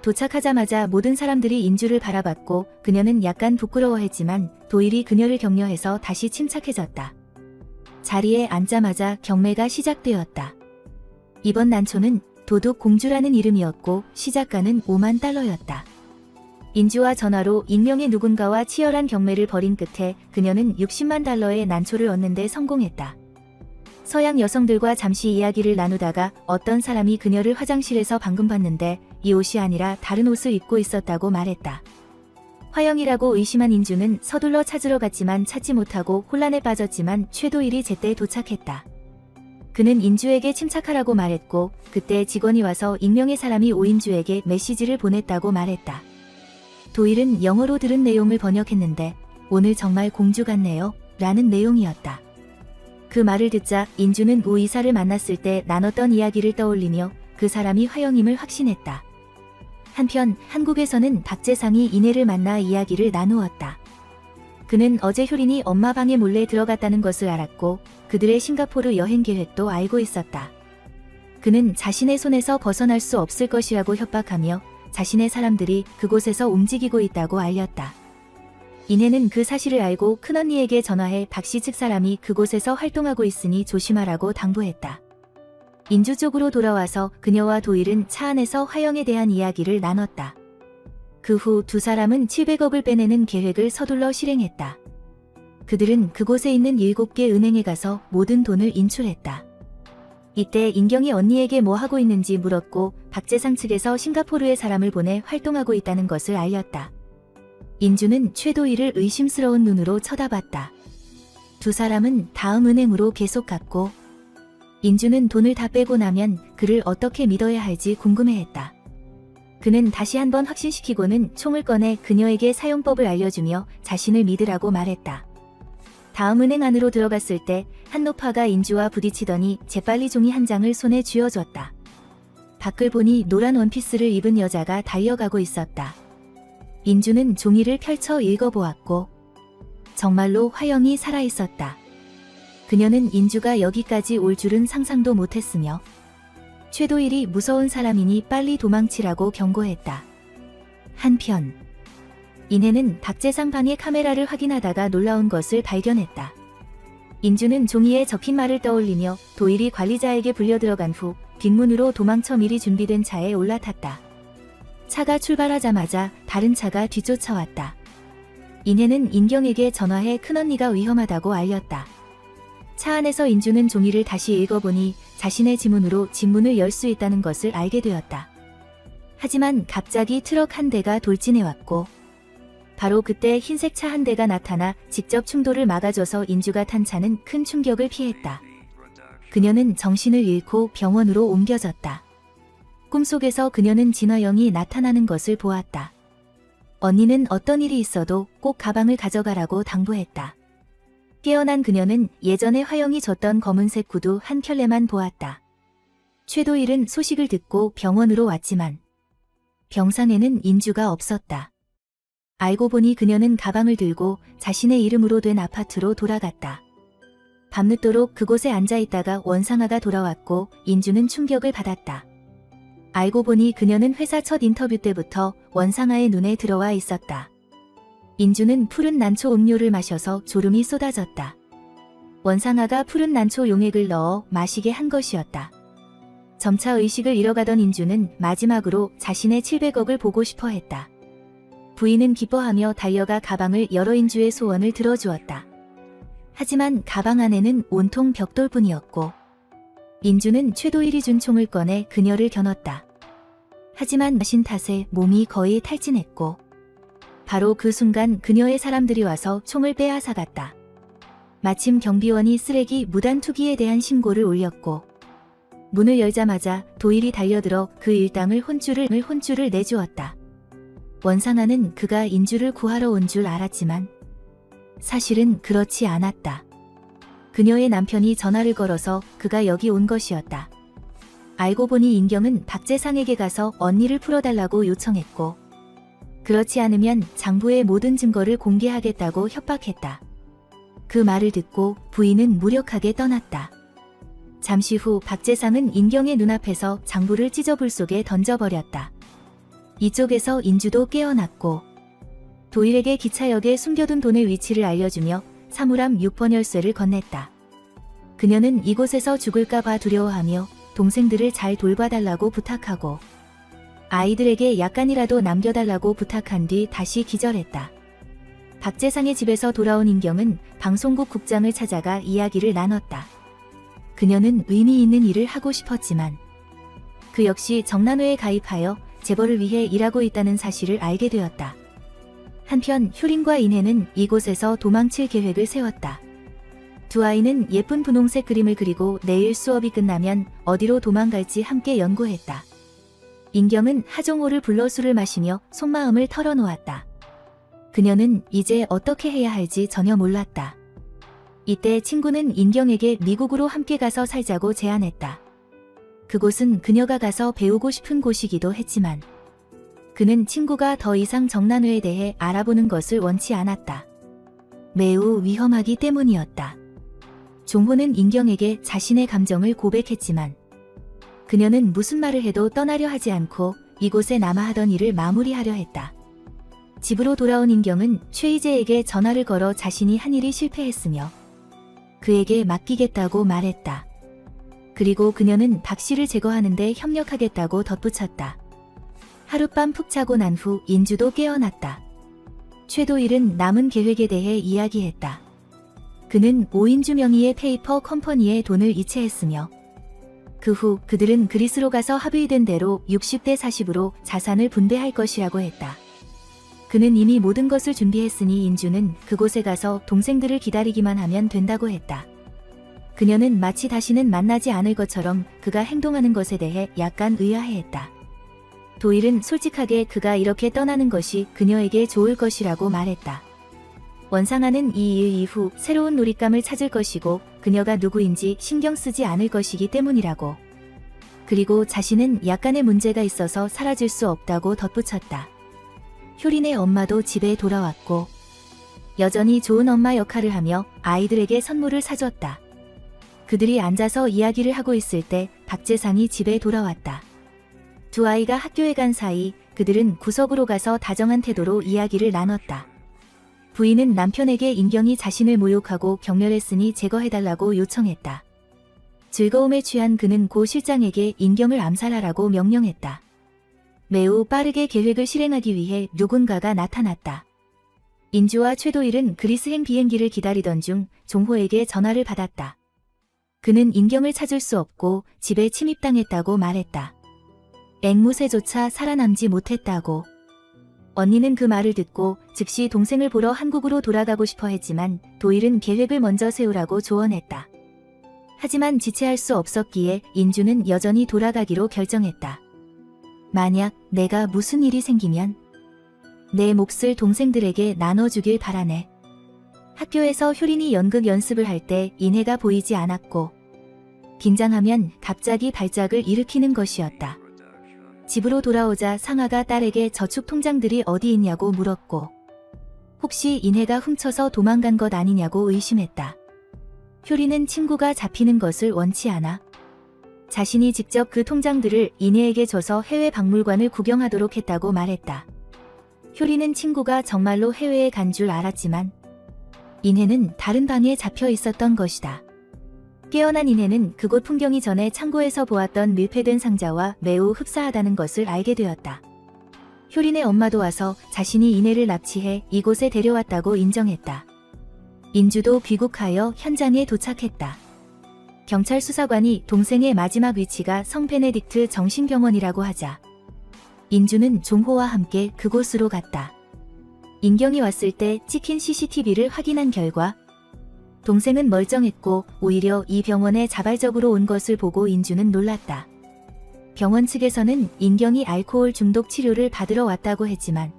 도착하자마자 모든 사람들이 인주를 바라봤고 그녀는 약간 부끄러워했지만 도일이 그녀를 격려해서 다시 침착해졌다. 자리에 앉자마자 경매가 시작되었다. 이번 난초는 도둑 공주라는 이름이었고 시작가는 5만 달러였다. 인주와 전화로 익명의 누군가와 치열한 경매를 벌인 끝에 그녀는 60만 달러의 난초를 얻는 데 성공했다. 서양 여성들과 잠시 이야기를 나누다가 어떤 사람이 그녀를 화장실에서 방금 봤는데 이 옷이 아니라 다른 옷을 입고 있었다고 말했다. 화영이라고 의심한 인주는 서둘러 찾으러 갔지만 찾지 못하고 혼란에 빠졌지만 최도일이 제때 도착했다. 그는 인주에게 침착하라고 말했고 그때 직원이 와서 익명의 사람이 오인주에게 메시지를 보냈다고 말했다. 도일은 영어로 들은 내용을 번역했는데 오늘 정말 공주 같네요 라는 내용이었다. 그 말을 듣자 인주는 오 이사를 만났을 때 나눴던 이야기를 떠올리며 그 사람이 화영임을 확신했다. 한편 한국에서는 박재상이 이내를 만나 이야기를 나누었다. 그는 어제 효린이 엄마 방에 몰래 들어갔다는 것을 알았고 그들의 싱가포르 여행 계획도 알고 있었다. 그는 자신의 손에서 벗어날 수 없을 것이라고 협박하며 자신의 사람들이 그곳에서 움직이고 있다고 알렸다. 이내는 그 사실을 알고 큰언니에게 전화해 박씨 측 사람이 그곳에서 활동하고 있으니 조심하라고 당부했다. 인주 쪽으로 돌아와서 그녀와 도일은 차 안에서 화영에 대한 이야기를 나눴다. 그 후 두 사람은 700억을 빼내는 계획을 서둘러 실행했다. 그들은 그곳에 있는 7개 은행에 가서 모든 돈을 인출했다. 이때 인경이 언니에게 뭐 하고 있는지 물었고 박재상 측에서 싱가포르에 사람을 보내 활동하고 있다는 것을 알렸다. 인주는 최도일을 의심스러운 눈으로 쳐다봤다. 두 사람은 다음 은행으로 계속 갔고 인주는 돈을 다 빼고 나면 그를 어떻게 믿어야 할지 궁금해했다. 그는 다시 한번 확신시키고는 총을 꺼내 그녀에게 사용법을 알려주며 자신을 믿으라고 말했다. 다음 은행 안으로 들어갔을 때 한노파가 인주와 부딪히더니 재빨리 종이 한 장을 손에 쥐어줬다. 밖을 보니 노란 원피스를 입은 여자가 달려가고 있었다. 인주는 종이를 펼쳐 읽어보았고 정말로 화영이 살아있었다. 그녀는 인주가 여기까지 올 줄은 상상도 못했으며 최도일이 무서운 사람이니 빨리 도망치라고 경고했다. 한편 이내는 박재상 방의 카메라를 확인하다가 놀라운 것을 발견했다. 인주는 종이에 적힌 말을 떠올리며 도일이 관리자에게 불려들어간 후 뒷문으로 도망쳐 미리 준비된 차에 올라탔다. 차가 출발하자마자 다른 차가 뒤쫓아왔다. 이내는 인경에게 전화해 큰언니가 위험하다고 알렸다. 차 안에서 인주는 종이를 다시 읽어보니 자신의 지문으로 집문을 열 수 있다는 것을 알게 되었다. 하지만 갑자기 트럭 한 대가 돌진해왔고 바로 그때 흰색 차 한 대가 나타나 직접 충돌을 막아줘서 인주가 탄 차는 큰 충격을 피했다. 그녀는 정신을 잃고 병원으로 옮겨졌다. 꿈속에서 그녀는 진화영이 나타나는 것을 보았다. 언니는 어떤 일이 있어도 꼭 가방을 가져가라고 당부했다. 깨어난 그녀는 예전에 화영이 줬던 검은색 구두 한 켤레만 보았다. 최도일은 소식을 듣고 병원으로 왔지만 병상에는 인주가 없었다. 알고 보니 그녀는 가방을 들고 자신의 이름으로 된 아파트로 돌아갔다. 밤늦도록 그곳에 앉아있다가 원상아가 돌아왔고 인주는 충격을 받았다. 알고 보니 그녀는 회사 첫 인터뷰 때부터 원상아의 눈에 들어와 있었다. 인주는 푸른 난초 음료를 마셔서 졸음이 쏟아졌다. 원상아가 푸른 난초 용액을 넣어 마시게 한 것이었다. 점차 의식을 잃어가던 인주는 마지막으로 자신의 700억을 보고 싶어 했다. 부인은 기뻐하며 달려가 가방을 열어 인주의 소원을 들어주었다. 하지만 가방 안에는 온통 벽돌뿐이었고 인주는 최도일이 준 총을 꺼내 그녀를 겨눴다. 하지만 마신 탓에 몸이 거의 탈진했고 바로 그 순간 그녀의 사람들이 와서 총을 빼앗아갔다. 마침 경비원이 쓰레기 무단 투기에 대한 신고를 올렸고 문을 열자마자 도일이 달려들어 그 일당을 혼쭐을 내주었다. 원상아는 그가 인주를 구하러 온 줄 알았지만 사실은 그렇지 않았다. 그녀의 남편이 전화를 걸어서 그가 여기 온 것이었다. 알고 보니 인경은 박재상에게 가서 언니를 풀어달라고 요청했고 그렇지 않으면 장부의 모든 증거를 공개하겠다고 협박했다. 그 말을 듣고 부인은 무력하게 떠났다. 잠시 후 박재상은 인경의 눈앞에서 장부를 찢어불 속에 던져버렸다. 이쪽에서 인주도 깨어났고 도일에게 기차역에 숨겨둔 돈의 위치를 알려주며 사물함 6번 열쇠를 건넸다. 그녀는 이곳에서 죽을까봐 두려워하며 동생들을 잘 돌봐달라고 부탁하고 아이들에게 약간이라도 남겨달라고 부탁한 뒤 다시 기절했다. 박재상의 집에서 돌아온 인경은 방송국 국장을 찾아가 이야기를 나눴다. 그녀는 의미 있는 일을 하고 싶었지만 그 역시 정난회에 가입하여 재벌을 위해 일하고 있다는 사실을 알게 되었다. 한편 효린과 인혜는 이곳에서 도망칠 계획을 세웠다. 두 아이는 예쁜 분홍색 그림을 그리고 내일 수업이 끝나면 어디로 도망갈지 함께 연구했다. 인경은 하종호를 불러 술을 마시며 속마음을 털어놓았다. 그녀는 이제 어떻게 해야 할지 전혀 몰랐다. 이때 친구는 인경에게 미국으로 함께 가서 살자고 제안했다. 그곳은 그녀가 가서 배우고 싶은 곳이기도 했지만 그는 친구가 더 이상 정난회에 대해 알아보는 것을 원치 않았다. 매우 위험하기 때문이었다. 종호는 인경에게 자신의 감정을 고백했지만 그녀는 무슨 말을 해도 떠나려 하지 않고 이곳에 남아 하던 일을 마무리하려 했다. 집으로 돌아온 인경은 최희재에게 전화를 걸어 자신이 한 일이 실패했으며 그에게 맡기겠다고 말했다. 그리고 그녀는 박 씨를 제거하는 데 협력하겠다고 덧붙였다. 하룻밤 푹 자고 난 후 인주도 깨어났다. 최도일은 남은 계획에 대해 이야기했다. 그는 오인주 명의의 페이퍼 컴퍼니에 돈을 이체했으며 그 후 그들은 그리스로 가서 합의된 대로 60대 40으로 자산을 분배할 것이라고 했다. 그는 이미 모든 것을 준비했으니 인주는 그곳에 가서 동생들을 기다리기만 하면 된다고 했다. 그녀는 마치 다시는 만나지 않을 것처럼 그가 행동하는 것에 대해 약간 의아해했다. 도일은 솔직하게 그가 이렇게 떠나는 것이 그녀에게 좋을 것이라고 말했다. 원상아는 이 일 이후 새로운 놀잇감을 찾을 것이고 그녀가 누구인지 신경 쓰지 않을 것이기 때문이라고. 그리고 자신은 약간의 문제가 있어서 사라질 수 없다고 덧붙였다. 효린의 엄마도 집에 돌아왔고 여전히 좋은 엄마 역할을 하며 아이들에게 선물을 사줬다. 그들이 앉아서 이야기를 하고 있을 때 박재상이 집에 돌아왔다. 두 아이가 학교에 간 사이 그들은 구석으로 가서 다정한 태도로 이야기를 나눴다. 부인은 남편에게 인경이 자신을 모욕하고 경멸했으니 제거해달라고 요청했다. 즐거움에 취한 그는 고 실장에게 인경을 암살하라고 명령했다. 매우 빠르게 계획을 실행하기 위해 누군가가 나타났다. 인주와 최도일은 그리스행 비행기를 기다리던 중 종호에게 전화를 받았다. 그는 인경을 찾을 수 없고 집에 침입당했다고 말했다. 앵무새조차 살아남지 못했다고. 언니는 그 말을 듣고 즉시 동생을 보러 한국으로 돌아가고 싶어 했지만 도일은 계획을 먼저 세우라고 조언했다. 하지만 지체할 수 없었기에 인주는 여전히 돌아가기로 결정했다. 만약 내가 무슨 일이 생기면 내 몫을 동생들에게 나눠주길 바라네. 학교에서 효린이 연극 연습을 할 때 인해가 보이지 않았고 긴장하면 갑자기 발작을 일으키는 것이었다. 집으로 돌아오자 상아가 딸에게 저축 통장들이 어디 있냐고 물었고 혹시 인해가 훔쳐서 도망간 것 아니냐고 의심했다. 효린은 친구가 잡히는 것을 원치 않아 자신이 직접 그 통장들을 인해에게 줘서 해외 박물관을 구경하도록 했다고 말했다. 효린은 친구가 정말로 해외에 간 줄 알았지만 인해는 다른 방에 잡혀 있었던 것이다. 깨어난 인해는 그곳 풍경이 전에 창고에서 보았던 밀폐된 상자와 매우 흡사하다는 것을 알게 되었다. 효린의 엄마도 와서 자신이 인해를 납치해 이곳에 데려왔다고 인정했다. 인주도 귀국하여 현장에 도착했다. 경찰 수사관이 동생의 마지막 위치가 성 베네딕트 정신병원이라고 하자 인주는 종호와 함께 그곳으로 갔다. 인경이 왔을 때 찍힌 CCTV를 확인한 결과 동생은 멀쩡했고 오히려 이 병원에 자발적으로 온 것을 보고 인주는 놀랐다. 병원 측에서는 인경이 알코올 중독 치료를 받으러 왔다고 했지만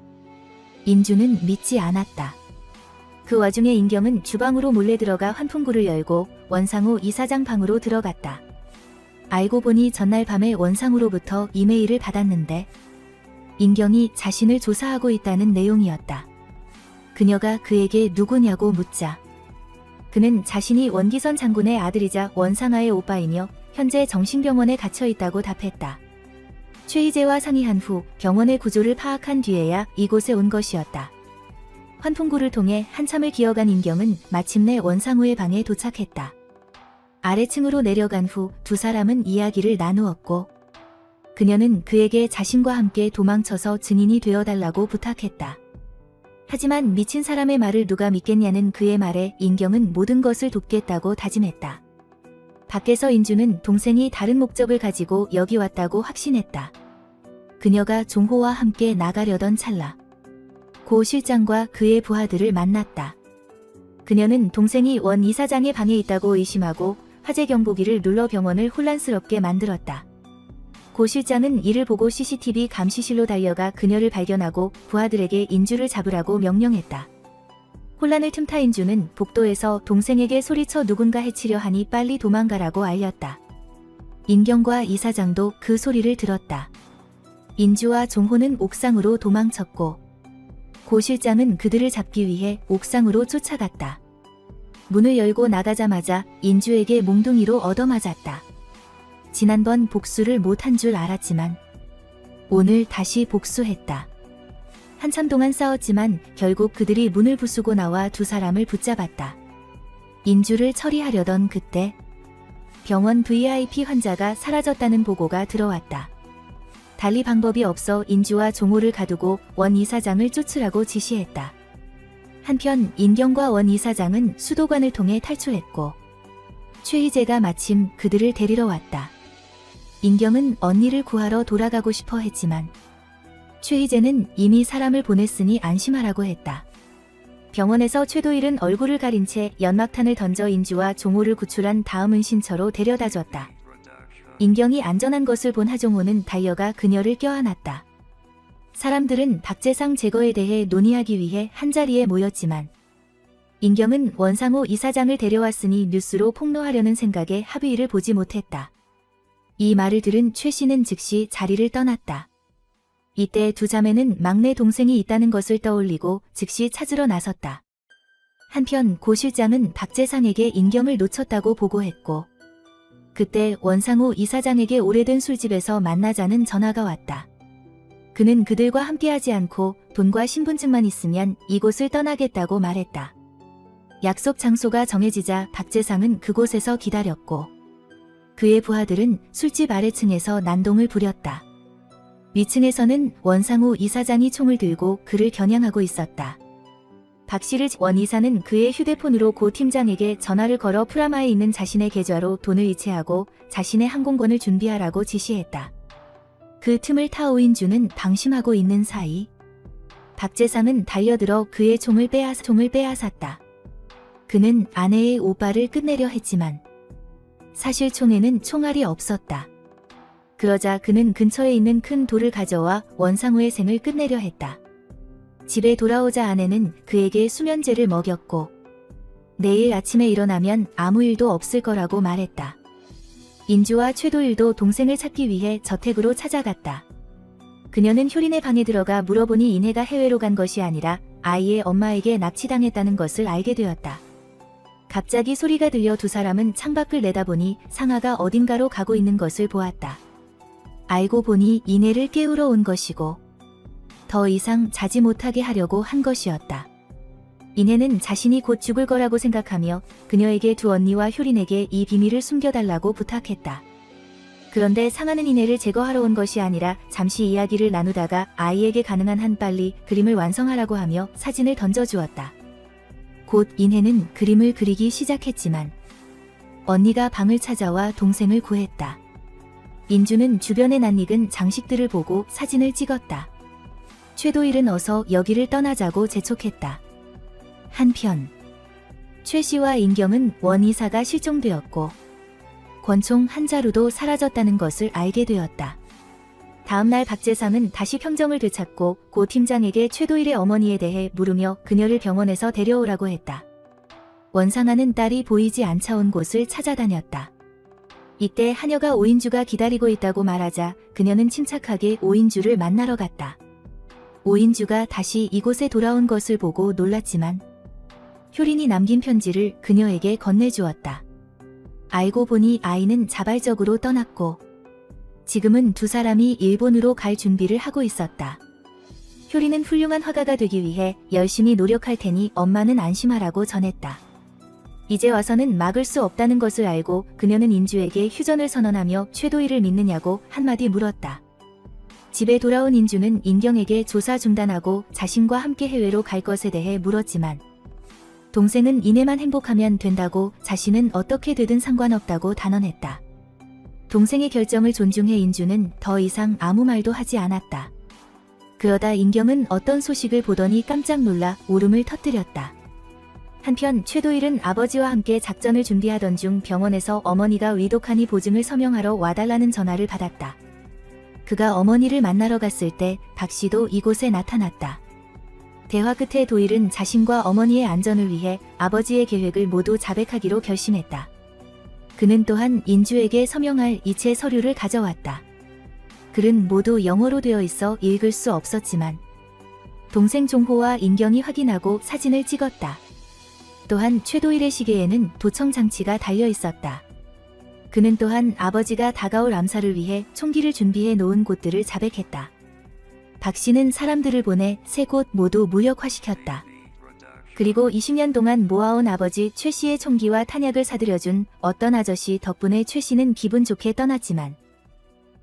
인주는 믿지 않았다. 그 와중에 인경은 주방으로 몰래 들어가 환풍구를 열고 원상우 이사장 방으로 들어갔다. 알고 보니 전날 밤에 원상우로부터 이메일을 받았는데 인경이 자신을 조사하고 있다는 내용이었다. 그녀가 그에게 누구냐고 묻자 그는 자신이 원기선 장군의 아들이자 원상아의 오빠이며 현재 정신병원에 갇혀 있다고 답했다. 최희재와 상의한 후 병원의 구조를 파악한 뒤에야 이곳에 온 것이었다. 환풍구를 통해 한참을 기어간 인경은 마침내 원상우의 방에 도착했다. 아래층으로 내려간 후 두 사람은 이야기를 나누었고 그녀는 그에게 자신과 함께 도망쳐서 증인이 되어달라고 부탁했다. 하지만 미친 사람의 말을 누가 믿겠냐는 그의 말에 인경은 모든 것을 돕겠다고 다짐했다. 밖에서 인주는 동생이 다른 목적을 가지고 여기 왔다고 확신했다. 그녀가 종호와 함께 나가려던 찰나 고 실장과 그의 부하들을 만났다. 그녀는 동생이 원 이사장의 방에 있다고 의심하고 화재 경보기를 눌러 병원을 혼란스럽게 만들었다. 고 실장은 이를 보고 CCTV 감시실로 달려가 그녀를 발견하고 부하들에게 인주를 잡으라고 명령했다. 혼란을 틈타 인주는 복도에서 동생에게 소리쳐 누군가 해치려 하니 빨리 도망가라고 알렸다. 인경과 이사장도 그 소리를 들었다. 인주와 종호는 옥상으로 도망쳤고 고 실장은 그들을 잡기 위해 옥상으로 쫓아갔다. 문을 열고 나가자마자 인주에게 몽둥이로 얻어맞았다. 지난번 복수를 못한 줄 알았지만 오늘 다시 복수했다. 한참 동안 싸웠지만 결국 그들이 문을 부수고 나와 두 사람을 붙잡았다. 인주를 처리하려던 그때 병원 VIP 환자가 사라졌다는 보고가 들어왔다. 달리 방법이 없어 인주와 종호를 가두고 원 이사장을 쫓으라고 지시했다. 한편 인경과 원 이사장은 수도관을 통해 탈출했고 최희재가 마침 그들을 데리러 왔다. 인경은 언니를 구하러 돌아가고 싶어 했지만 최희재는 이미 사람을 보냈으니 안심하라고 했다. 병원에서 최도일은 얼굴을 가린 채 연막탄을 던져 인주와 종호를 구출한 다음은 신처로 데려다줬다. 인경이 안전한 것을 본 하종호는 달려가 그녀를 껴안았다. 사람들은 박재상 제거에 대해 논의하기 위해 한자리에 모였지만 인경은 원상호 이사장을 데려왔으니 뉴스로 폭로하려는 생각에 합의를 보지 못했다. 이 말을 들은 최 씨는 즉시 자리를 떠났다. 이때 두 자매는 막내 동생이 있다는 것을 떠올리고 즉시 찾으러 나섰다. 한편 고 실장은 박재상에게 인경을 놓쳤다고 보고했고 그때 원상호 이사장에게 오래된 술집에서 만나자는 전화가 왔다. 그는 그들과 함께하지 않고 돈과 신분증만 있으면 이곳을 떠나겠다고 말했다. 약속 장소가 정해지자 박재상은 그곳에서 기다렸고 그의 부하들은 술집 아래층에서 난동을 부렸다. 위층에서는 원상호 이사장이 총을 들고 그를 겨냥하고 있었다. 박 씨를 원 이사는 그의 휴대폰으로 고 팀장에게 전화를 걸어 프라마에 있는 자신의 계좌로 돈을 이체하고 자신의 항공권을 준비하라고 지시했다. 그 틈을 타 오인주는 방심하고 있는 사이 박재상은 달려들어 그의 총을 빼앗았다. 그는 아내의 오빠를 끝내려 했지만 사실 총에는 총알이 없었다. 그러자 그는 근처에 있는 큰 돌을 가져와 원상호의 생을 끝내려 했다. 집에 돌아오자 아내는 그에게 수면제를 먹였고 내일 아침에 일어나면 아무 일도 없을 거라고 말했다. 인주와 최도일도 동생을 찾기 위해 저택으로 찾아갔다. 그녀는 효린의 방에 들어가 물어보니 이내가 해외로 간 것이 아니라 아이의 엄마에게 납치당했다는 것을 알게 되었다. 갑자기 소리가 들려 두 사람은 창밖을 내다보니 상아가 어딘가로 가고 있는 것을 보았다. 알고 보니 이내를 깨우러 온 것이고 더 이상 자지 못하게 하려고 한 것이었다. 이내는 자신이 곧 죽을 거라고 생각하며 그녀에게 두 언니와 효린에게 이 비밀을 숨겨달라고 부탁했다. 그런데 상아는 이내를 제거하러 온 것이 아니라 잠시 이야기를 나누다가 아이에게 가능한 한 빨리 그림을 완성하라고 하며 사진을 던져주었다. 곧 이내는 그림을 그리기 시작했지만 언니가 방을 찾아와 동생을 구했다. 인주는 주변에 낯익은 장식들을 보고 사진을 찍었다. 최도일은 어서 여기를 떠나자고 재촉했다. 한편 최 씨와 인경은 원 이사가 실종되었고 권총 한 자루도 사라졌다는 것을 알게 되었다. 다음날 박재상은 다시 평정을 되찾고 고 팀장에게 최도일의 어머니에 대해 물으며 그녀를 병원에서 데려오라고 했다. 원상아는 딸이 보이지 않자 온 곳을 찾아다녔다. 이때 하녀가 오인주가 기다리고 있다고 말하자 그녀는 침착하게 오인주를 만나러 갔다. 오인주가 다시 이곳에 돌아온 것을 보고 놀랐지만 효린이 남긴 편지를 그녀에게 건네주었다. 알고 보니 아이는 자발적으로 떠났고 지금은 두 사람이 일본으로 갈 준비를 하고 있었다. 효린은 훌륭한 화가가 되기 위해 열심히 노력할 테니 엄마는 안심하라고 전했다. 이제 와서는 막을 수 없다는 것을 알고 그녀는 인주에게 휴전을 선언하며 최도일을 믿느냐고 한마디 물었다. 집에 돌아온 인주는 인경에게 조사 중단하고 자신과 함께 해외로 갈 것에 대해 물었지만 동생은 이내만 행복하면 된다고 자신은 어떻게 되든 상관없다고 단언했다. 동생의 결정을 존중해 인주는 더 이상 아무 말도 하지 않았다. 그러다 인경은 어떤 소식을 보더니 깜짝 놀라 울음을 터뜨렸다. 한편 최도일은 아버지와 함께 작전을 준비하던 중 병원에서 어머니가 위독하니 보증을 서명하러 와달라는 전화를 받았다. 그가 어머니를 만나러 갔을 때 박 씨도 이곳에 나타났다. 대화 끝에 도일은 자신과 어머니의 안전을 위해 아버지의 계획을 모두 자백하기로 결심했다. 그는 또한 인주에게 서명할 이체 서류를 가져왔다. 글은 모두 영어로 되어 있어 읽을 수 없었지만 동생 종호와 인경이 확인하고 사진을 찍었다. 또한 최도일의 시계에는 도청 장치가 달려 있었다. 그는 또한 아버지가 다가올 암살을 위해 총기를 준비해 놓은 곳들을 자백했다. 박 씨는 사람들을 보내 3곳 모두 무력화시켰다. 그리고 20년 동안 모아온 아버지 최 씨의 총기와 탄약을 사들여준 어떤 아저씨 덕분에 최 씨는 기분 좋게 떠났지만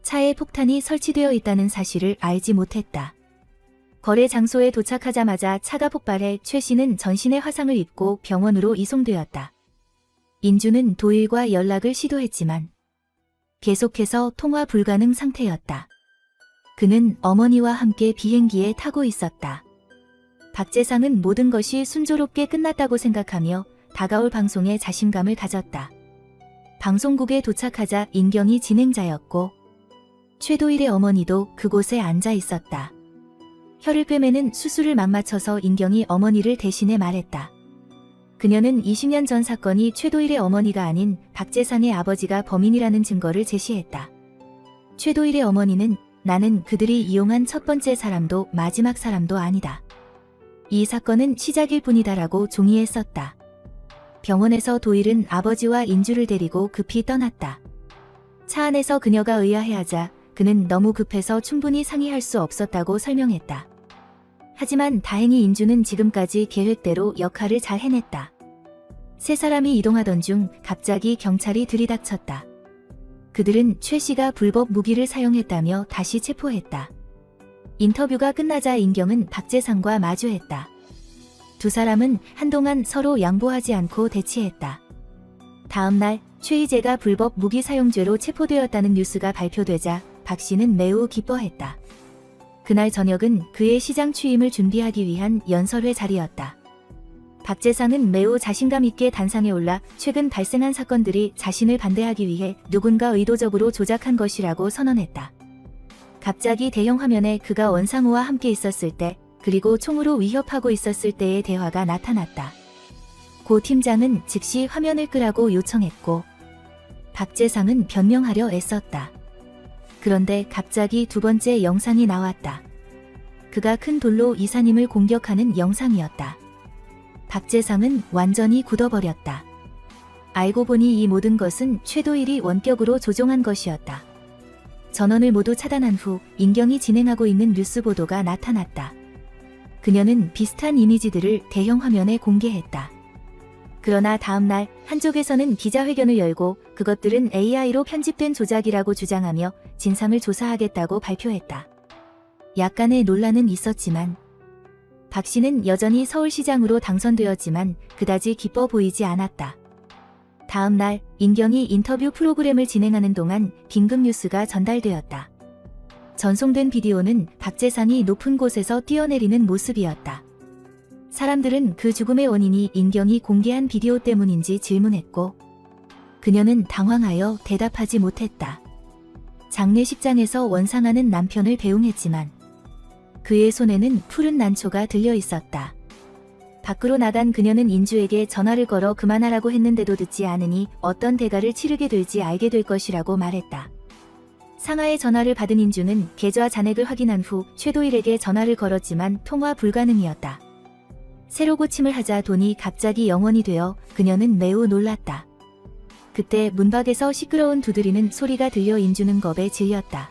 차에 폭탄이 설치되어 있다는 사실을 알지 못했다. 거래 장소에 도착하자마자 차가 폭발해 최 씨는 전신에 화상을 입고 병원으로 이송되었다. 인주는 도일과 연락을 시도했지만 계속해서 통화 불가능 상태였다. 그는 어머니와 함께 비행기에 타고 있었다. 박재상은 모든 것이 순조롭게 끝났다고 생각하며 다가올 방송에 자신감을 가졌다. 방송국에 도착하자 인경이 진행자였고 최도일의 어머니도 그곳에 앉아 있었다. 혀를 꿰매는 수술을 맞춰서 인경이 어머니를 대신해 말했다. 그녀는 20년 전 사건이 최도일의 어머니가 아닌 박재상의 아버지가 범인이라는 증거를 제시했다. 최도일의 어머니는 나는 그들이 이용한 첫 번째 사람도 마지막 사람도 아니다. 이 사건은 시작일 뿐이다라고 종이에 썼다. 병원에서 도일은 아버지와 인주를 데리고 급히 떠났다. 차 안에서 그녀가 의아해하자 그는 너무 급해서 충분히 상의할 수 없었다고 설명했다. 하지만 다행히 인주는 지금까지 계획대로 역할을 잘 해냈다. 3사람이 이동하던 중 갑자기 경찰이 들이닥쳤다. 그들은 최 씨가 불법 무기를 사용했다며 다시 체포했다. 인터뷰가 끝나자 인경은 박재상과 마주했다. 두 사람은 한동안 서로 양보하지 않고 대치했다. 다음 날 최희재가 불법 무기 사용죄로 체포되었다는 뉴스가 발표되자 박 씨는 매우 기뻐했다. 그날 저녁은 그의 시장 취임을 준비하기 위한 연설회 자리였다. 박재상은 매우 자신감 있게 단상에 올라 최근 발생한 사건들이 자신을 반대하기 위해 누군가 의도적으로 조작한 것이라고 선언했다. 갑자기 대형 화면에 그가 원상우와 함께 있었을 때 그리고 총으로 위협하고 있었을 때의 대화가 나타났다. 고 팀장은 즉시 화면을 끄라고 요청했고 박재상은 변명하려 애썼다. 그런데 갑자기 두 번째 영상이 나왔다. 그가 큰 돌로 이사님을 공격하는 영상이었다. 박재상은 완전히 굳어버렸다. 알고 보니 이 모든 것은 최도일이 원격으로 조종한 것이었다. 전원을 모두 차단한 후 인경이 진행하고 있는 뉴스 보도가 나타났다. 그녀는 비슷한 이미지들을 대형 화면에 공개했다. 그러나 다음날 한쪽에서는 기자회견을 열고 그것들은 AI로 편집된 조작이라고 주장하며 진상을 조사하겠다고 발표했다. 약간의 논란은 있었지만 박 씨는 여전히 서울시장으로 당선되었지만 그다지 기뻐 보이지 않았다. 다음 날 인경이 인터뷰 프로그램을 진행하는 동안 긴급 뉴스가 전달되었다. 전송된 비디오는 박재상이 높은 곳에서 뛰어내리는 모습이었다. 사람들은 그 죽음의 원인이 인경이 공개한 비디오 때문인지 질문했고 그녀는 당황하여 대답하지 못했다. 장례식장에서 원상하는 남편을 배웅했지만 그의 손에는 푸른 난초가 들려 있었다. 밖으로 나간 그녀는 인주에게 전화를 걸어 그만하라고 했는데도 듣지 않으니 어떤 대가를 치르게 될지 알게 될 것이라고 말했다. 상하의 전화를 받은 인주는 계좌 잔액을 확인한 후 최도일에게 전화를 걸었지만 통화 불가능이었다. 새로 고침을 하자 돈이 갑자기 0원이 되어 그녀는 매우 놀랐다. 그때 문 밖에서 시끄러운 두드리는 소리가 들려 인주는 겁에 질렸다.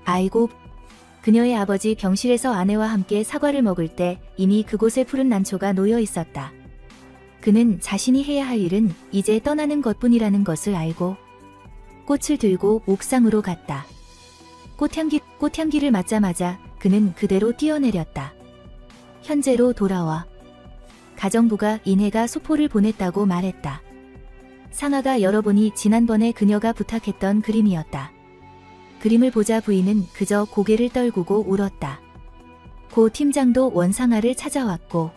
아이고, 그녀의 아버지 병실에서 아내와 함께 사과를 먹을 때 이미 그곳에 푸른 난초가 놓여 있었다. 그는 자신이 해야 할 일은 이제 떠나는 것뿐이라는 것을 알고 꽃을 들고 옥상으로 갔다. 꽃향기를 맡자마자 그는 그대로 뛰어내렸다. 현재로 돌아와 가정부가 인해가 소포를 보냈다고 말했다. 상하가 열어보니 지난번에 그녀가 부탁했던 그림이었다. 그림을 보자 부인은 그저 고개를 떨구고 울었다. 고 팀장도 원상아를 찾아왔고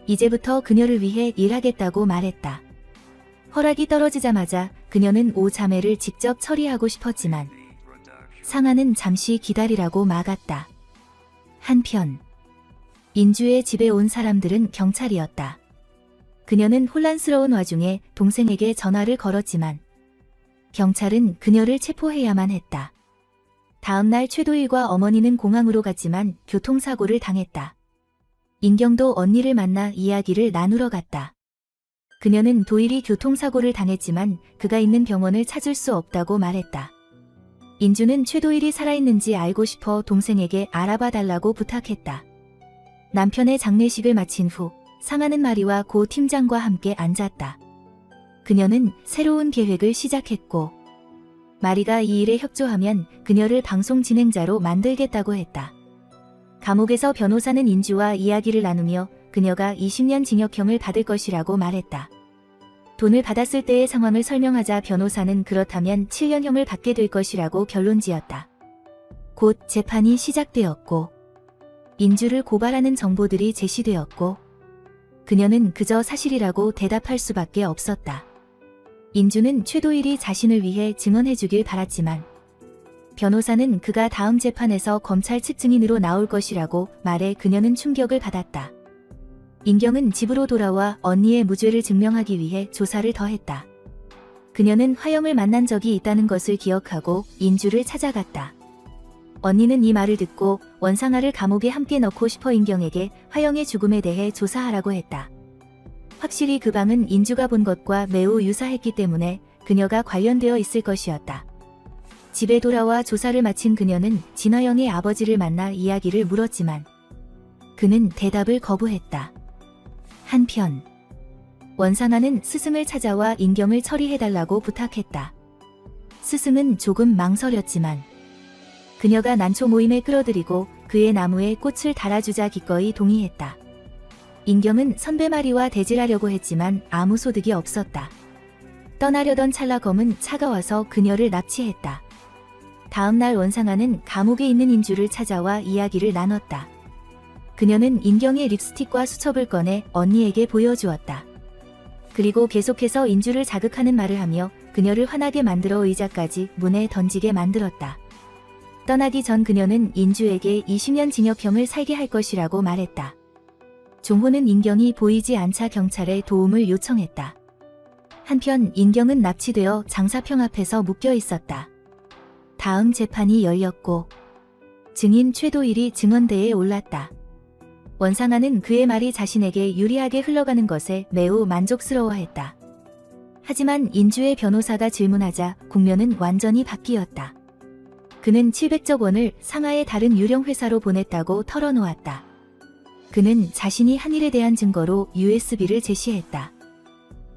이제부터 그녀를 위해 일하겠다고 말했다. 허락이 떨어지자마자 그녀는 오자매를 직접 처리하고 싶었지만 상아는 잠시 기다리라고 막았다. 한편 인주의 집에 온 사람들은 경찰이었다. 그녀는 혼란스러운 와중에 동생에게 전화를 걸었지만 경찰은 그녀를 체포해야만 했다. 다음날 최도일과 어머니는 공항으로 갔지만 교통사고를 당했다. 인경도 언니를 만나 이야기를 나누러 갔다. 그녀는 도일이 교통사고를 당했지만 그가 있는 병원을 찾을 수 없다고 말했다. 인주는 최도일이 살아있는지 알고 싶어 동생에게 알아봐 달라고 부탁했다. 남편의 장례식을 마친 후 상하는 마리와 고 팀장과 함께 앉았다. 그녀는 새로운 계획을 시작했고 마리가 이 일에 협조하면 그녀를 방송 진행자로 만들겠다고 했다. 감옥에서 변호사는 인주와 이야기를 나누며 그녀가 20년 징역형을 받을 것이라고 말했다. 돈을 받았을 때의 상황을 설명하자 변호사는 그렇다면 7년형을 받게 될 것이라고 결론지었다. 곧 재판이 시작되었고 인주를 고발하는 정보들이 제시되었고 그녀는 그저 사실이라고 대답할 수밖에 없었다. 인주는 최도일이 자신을 위해 증언해주길 바랐지만 변호사는 그가 다음 재판에서 검찰 측 증인으로 나올 것이라고 말해 그녀는 충격을 받았다. 인경은 집으로 돌아와 언니의 무죄를 증명하기 위해 조사를 더했다. 그녀는 화영을 만난 적이 있다는 것을 기억하고 인주를 찾아갔다. 언니는 이 말을 듣고 원상아를 감옥에 함께 넣고 싶어 인경에게 화영의 죽음에 대해 조사하라고 했다. 확실히 그 방은 인주가 본 것과 매우 유사했기 때문에 그녀가 관련되어 있을 것이었다. 집에 돌아와 조사를 마친 그녀는 진화영의 아버지를 만나 이야기를 물었지만 그는 대답을 거부했다. 한편 원상아는 스승을 찾아와 인경을 처리해달라고 부탁했다. 스승은 조금 망설였지만 그녀가 난초 모임에 끌어들이고 그의 나무에 꽃을 달아주자 기꺼이 동의했다. 인경은 선배 마리와 대질하려고 했지만 아무 소득이 없었다. 떠나려던 찰나 검은 차가 와서 그녀를 납치했다. 다음날 원상아는 감옥에 있는 인주를 찾아와 이야기를 나눴다. 그녀는 인경의 립스틱과 수첩을 꺼내 언니에게 보여주었다. 그리고 계속해서 인주를 자극하는 말을 하며 그녀를 화나게 만들어 의자까지 문에 던지게 만들었다. 떠나기 전 그녀는 인주에게 20년 징역형을 살게 할 것이라고 말했다. 종호는 인경이 보이지 않자 경찰에 도움을 요청했다. 한편 인경은 납치되어 장사평 앞에서 묶여 있었다. 다음 재판이 열렸고 증인 최도일이 증언대에 올랐다. 원상아는 그의 말이 자신에게 유리하게 흘러가는 것에 매우 만족스러워했다. 하지만 인주의 변호사가 질문하자 국면은 완전히 바뀌었다. 그는 700억 원을 상하의 다른 유령 회사로 보냈다고 털어놓았다. 그는 자신이 한 일에 대한 증거로 USB를 제시했다.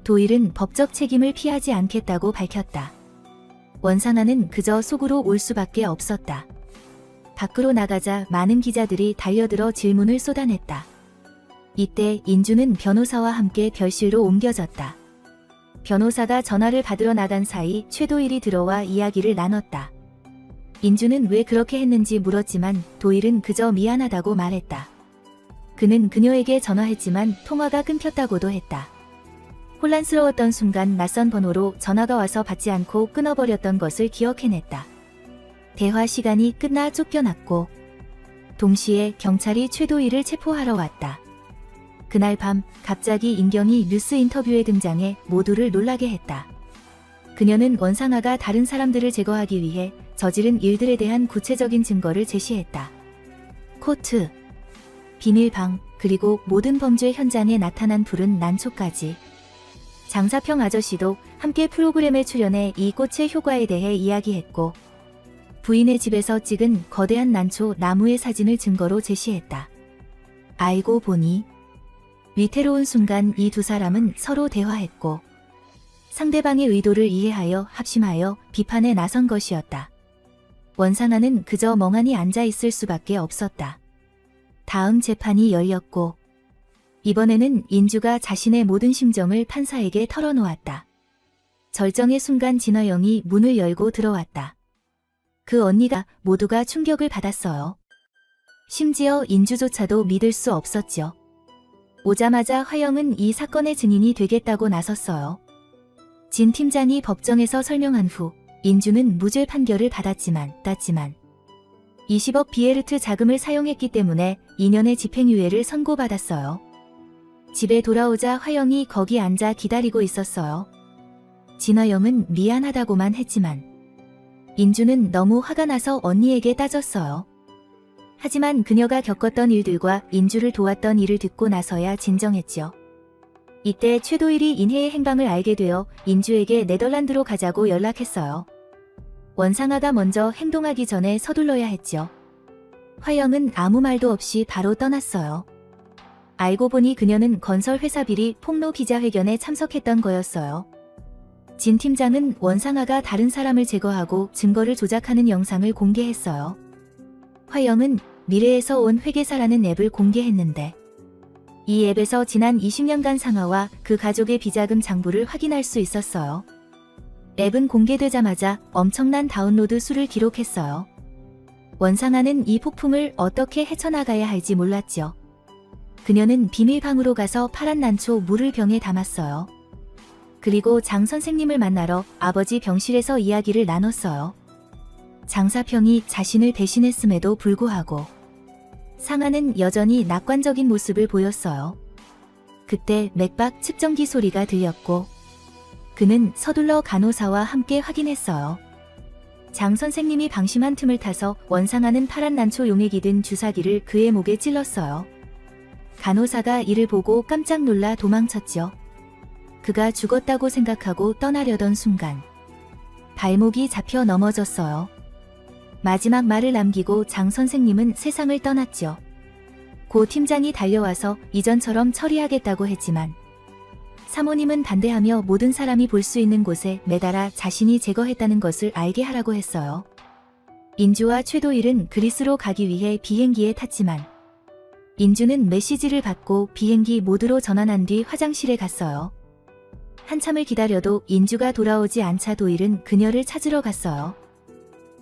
도일은 법적 책임을 피하지 않겠다고 밝혔다. 원상아는 그저 속으로 올 수밖에 없었다. 밖으로 나가자 많은 기자들이 달려들어 질문을 쏟아냈다. 이때 인주는 변호사와 함께 별실로 옮겨졌다. 변호사가 전화를 받으러 나간 사이 최도일이 들어와 이야기를 나눴다. 인주는 왜 그렇게 했는지 물었지만 도일은 그저 미안하다고 말했다. 그는 그녀에게 전화했지만 통화가 끊겼다고도 했다. 혼란스러웠던 순간 낯선 번호로 전화가 와서 받지 않고 끊어버렸던 것을 기억해냈다. 대화 시간이 끝나 쫓겨났고 동시에 경찰이 최도일을 체포하러 왔다. 그날 밤 갑자기 인경이 뉴스 인터뷰에 등장해 모두를 놀라게 했다. 그녀는 원상아가 다른 사람들을 제거하기 위해 저지른 일들에 대한 구체적인 증거를 제시했다. 코트, 비밀방, 그리고 모든 범죄 현장에 나타난 푸른 난초까지. 장사평 아저씨도 함께 프로그램에 출연해 이 꽃의 효과에 대해 이야기했고 부인의 집에서 찍은 거대한 난초 나무의 사진을 증거로 제시했다. 알고 보니 위태로운 순간 이 두 사람은 서로 대화했고 상대방의 의도를 이해하여 합심하여 비판에 나선 것이었다. 원상아는 그저 멍하니 앉아 있을 수밖에 없었다. 다음 재판이 열렸고 이번에는 인주가 자신의 모든 심정을 판사에게 털어놓았다. 절정의 순간 진화영이 문을 열고 들어왔다. 그 언니가 모두가 충격을 받았어요. 심지어 인주조차도 믿을 수 없었죠. 오자마자 화영은 이 사건의 증인이 되겠다고 나섰어요. 진 팀장이 법정에서 설명한 후 인주는 무죄 판결을 받았지만 20억 비에르트 자금을 사용했기 때문에 2년의 집행유예를 선고받았어요. 집에 돌아오자 화영이 거기 앉아 기다리고 있었어요. 진화영은 미안하다고만 했지만 인주는 너무 화가 나서 언니에게 따졌어요. 하지만 그녀가 겪었던 일들과 인주를 도왔던 일을 듣고 나서야 진정했죠. 이때 최도일이 인혜의 행방을 알게 되어 인주에게 네덜란드로 가자고 연락했어요. 원상아가 먼저 행동하기 전에 서둘러야 했죠. 화영은 아무 말도 없이 바로 떠났어요. 알고 보니 그녀는 건설회사 비리 폭로 기자회견에 참석했던 거였어요. 진 팀장은 원상아가 다른 사람을 제거하고 증거를 조작하는 영상을 공개했어요. 화영은 미래에서 온 회계사라는 앱을 공개했는데 이 앱에서 지난 20년간 상아와 그 가족의 비자금 장부를 확인할 수 있었어요. 앱은 공개되자마자 엄청난 다운로드 수를 기록했어요. 원상아는 이 폭풍을 어떻게 헤쳐나가야 할지 몰랐죠. 그녀는 비밀방으로 가서 파란 난초 물을 병에 담았어요. 그리고 장 선생님을 만나러 아버지 병실에서 이야기를 나눴어요. 장사평이 자신을 배신했음에도 불구하고 상아는 여전히 낙관적인 모습을 보였어요. 그때 맥박 측정기 소리가 들렸고 그는 서둘러 간호사와 함께 확인했어요. 장 선생님이 방심한 틈을 타서 원상아는 파란 난초 용액이 든 주사기를 그의 목에 찔렀어요. 간호사가 이를 보고 깜짝 놀라 도망쳤죠. 그가 죽었다고 생각하고 떠나려던 순간 발목이 잡혀 넘어졌어요. 마지막 말을 남기고 장 선생님은 세상을 떠났죠. 고 팀장이 달려와서 이전처럼 처리하겠다고 했지만 사모님은 반대하며 모든 사람이 볼 수 있는 곳에 매달아 자신이 제거했다는 것을 알게 하라고 했어요. 인주와 최도일은 그리스로 가기 위해 비행기에 탔지만 인주는 메시지를 받고 비행기 모드로 전환한 뒤 화장실에 갔어요. 한참을 기다려도 인주가 돌아오지 않자 도일은 그녀를 찾으러 갔어요.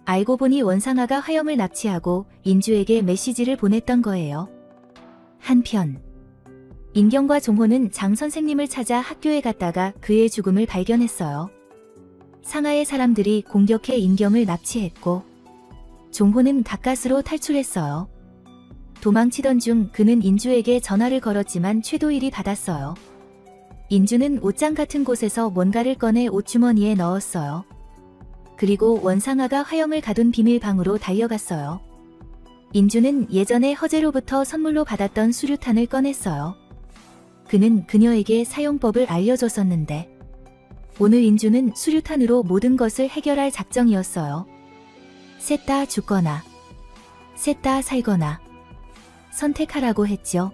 알고 보니 원상아가 화영을 납치하고 인주에게 메시지를 보냈던 거예요. 한편 인경과 종호는 장 선생님을 찾아 학교에 갔다가 그의 죽음을 발견했어요. 상하의 사람들이 공격해 인경을 납치했고 종호는 가까스로 탈출했어요. 도망치던 중 그는 인주에게 전화를 걸었지만 최도일이 받았어요. 인주는 옷장 같은 곳에서 뭔가를 꺼내 옷주머니에 넣었어요. 그리고 원상아가 화영을 가둔 비밀방으로 달려갔어요. 인주는 예전에 허재로부터 선물로 받았던 수류탄을 꺼냈어요. 그는 그녀에게 사용법을 알려줬었는데 오늘 인주는 수류탄으로 모든 것을 해결할 작정이었어요. 셋 다 죽거나 셋 다 살거나 선택하라고 했죠.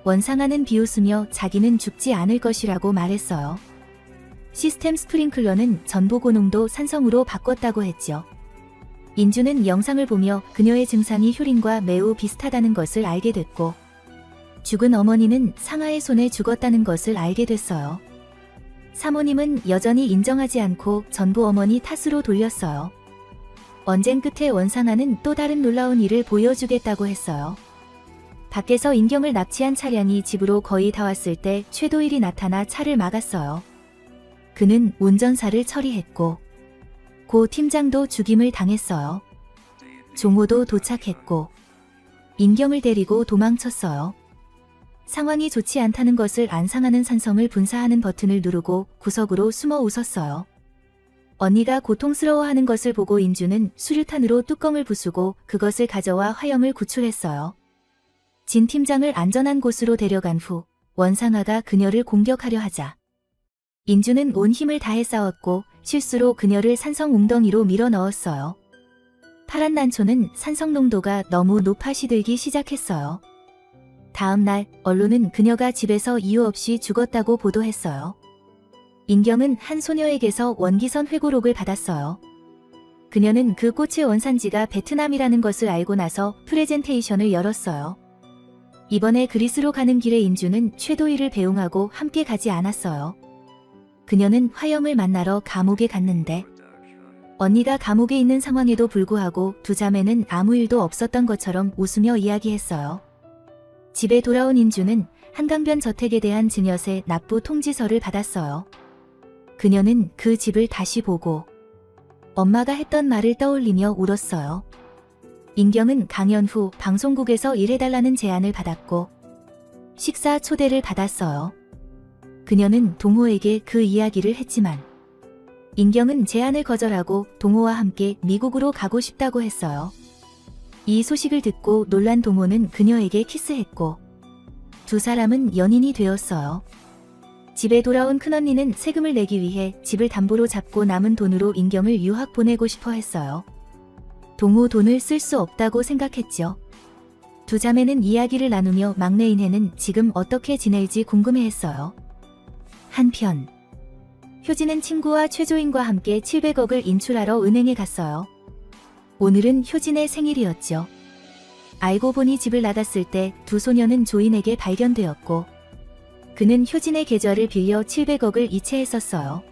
원상아는 비웃으며 자기는 죽지 않을 것이라고 말했어요. 시스템 스프링클러는 전보고농도 산성으로 바꿨다고 했죠. 인주는 영상을 보며 그녀의 증상이 효린과 매우 비슷하다는 것을 알게 됐고 죽은 어머니는 상아의 손에 죽었다는 것을 알게 됐어요. 사모님은 여전히 인정하지 않고 전부 어머니 탓으로 돌렸어요. 언쟁 끝에 원상아는 또 다른 놀라운 일을 보여주겠다고 했어요. 밖에서 인경을 납치한 차량이 집으로 거의 다 왔을 때 최도일이 나타나 차를 막았어요. 그는 운전사를 처리했고 고 팀장도 죽임을 당했어요. 종호도 도착했고 인경을 데리고 도망쳤어요. 상황이 좋지 않다는 것을 안 상하는 산성을 분사하는 버튼을 누르고 구석으로 숨어 웃었어요. 언니가 고통스러워하는 것을 보고 인주는 수류탄으로 뚜껑을 부수고 그것을 가져와 화영을 구출했어요. 진 팀장을 안전한 곳으로 데려간 후 원상아가 그녀를 공격하려 하자 인주는 온 힘을 다해 싸웠고 실수로 그녀를 산성 웅덩이로 밀어 넣었어요. 파란 난초는 산성 농도가 너무 높아 시들기 시작했어요. 다음 날 언론은 그녀가 집에서 이유 없이 죽었다고 보도했어요. 인경은 한 소녀에게서 원기선 회고록을 받았어요. 그녀는 그 꽃의 원산지가 베트남이라는 것을 알고 나서 프레젠테이션을 열었어요. 이번에 그리스로 가는 길에 인주는 최도일을 배웅하고 함께 가지 않았어요. 그녀는 화영을 만나러 감옥에 갔는데 언니가 감옥에 있는 상황에도 불구하고 두 자매는 아무 일도 없었던 것처럼 웃으며 이야기했어요. 집에 돌아온 인주는 한강변 저택에 대한 증여세 납부 통지서를 받았어요. 그녀는 그 집을 다시 보고 엄마가 했던 말을 떠올리며 울었어요. 인경은 강연 후 방송국에서 일해달라는 제안을 받았고 식사 초대를 받았어요. 그녀는 동호에게 그 이야기를 했지만 인경은 제안을 거절하고 동호와 함께 미국으로 가고 싶다고 했어요. 이 소식을 듣고 놀란 동호는 그녀에게 키스했고 두 사람은 연인이 되었어요. 집에 돌아온 큰언니는 세금을 내기 위해 집을 담보로 잡고 남은 돈으로 인경을 유학 보내고 싶어 했어요. 동호 돈을 쓸 수 없다고 생각했죠. 두 자매는 이야기를 나누며 막내 인혜는 지금 어떻게 지낼지 궁금해했어요. 한편 효진은 친구와 최조인과 함께 700억을 인출하러 은행에 갔어요. 오늘은 효진의 생일이었죠. 알고 보니 집을 나갔을 때 두 소녀는 조인에게 발견되었고 그는 효진의 계좌를 빌려 700억을 이체했었어요.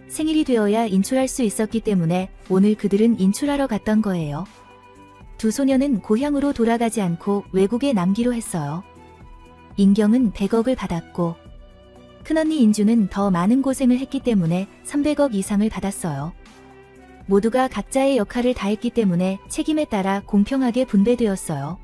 생일이 되어야 인출할 수 있었기 때문에 오늘 그들은 인출하러 갔던 거예요. 두 소녀는 고향으로 돌아가지 않고 외국에 남기로 했어요. 인경은 100억을 받았고 큰언니 인주는 더 많은 고생을 했기 때문에 300억 이상을 받았어요. 모두가 각자의 역할을 다했기 때문에 책임에 따라 공평하게 분배되었어요.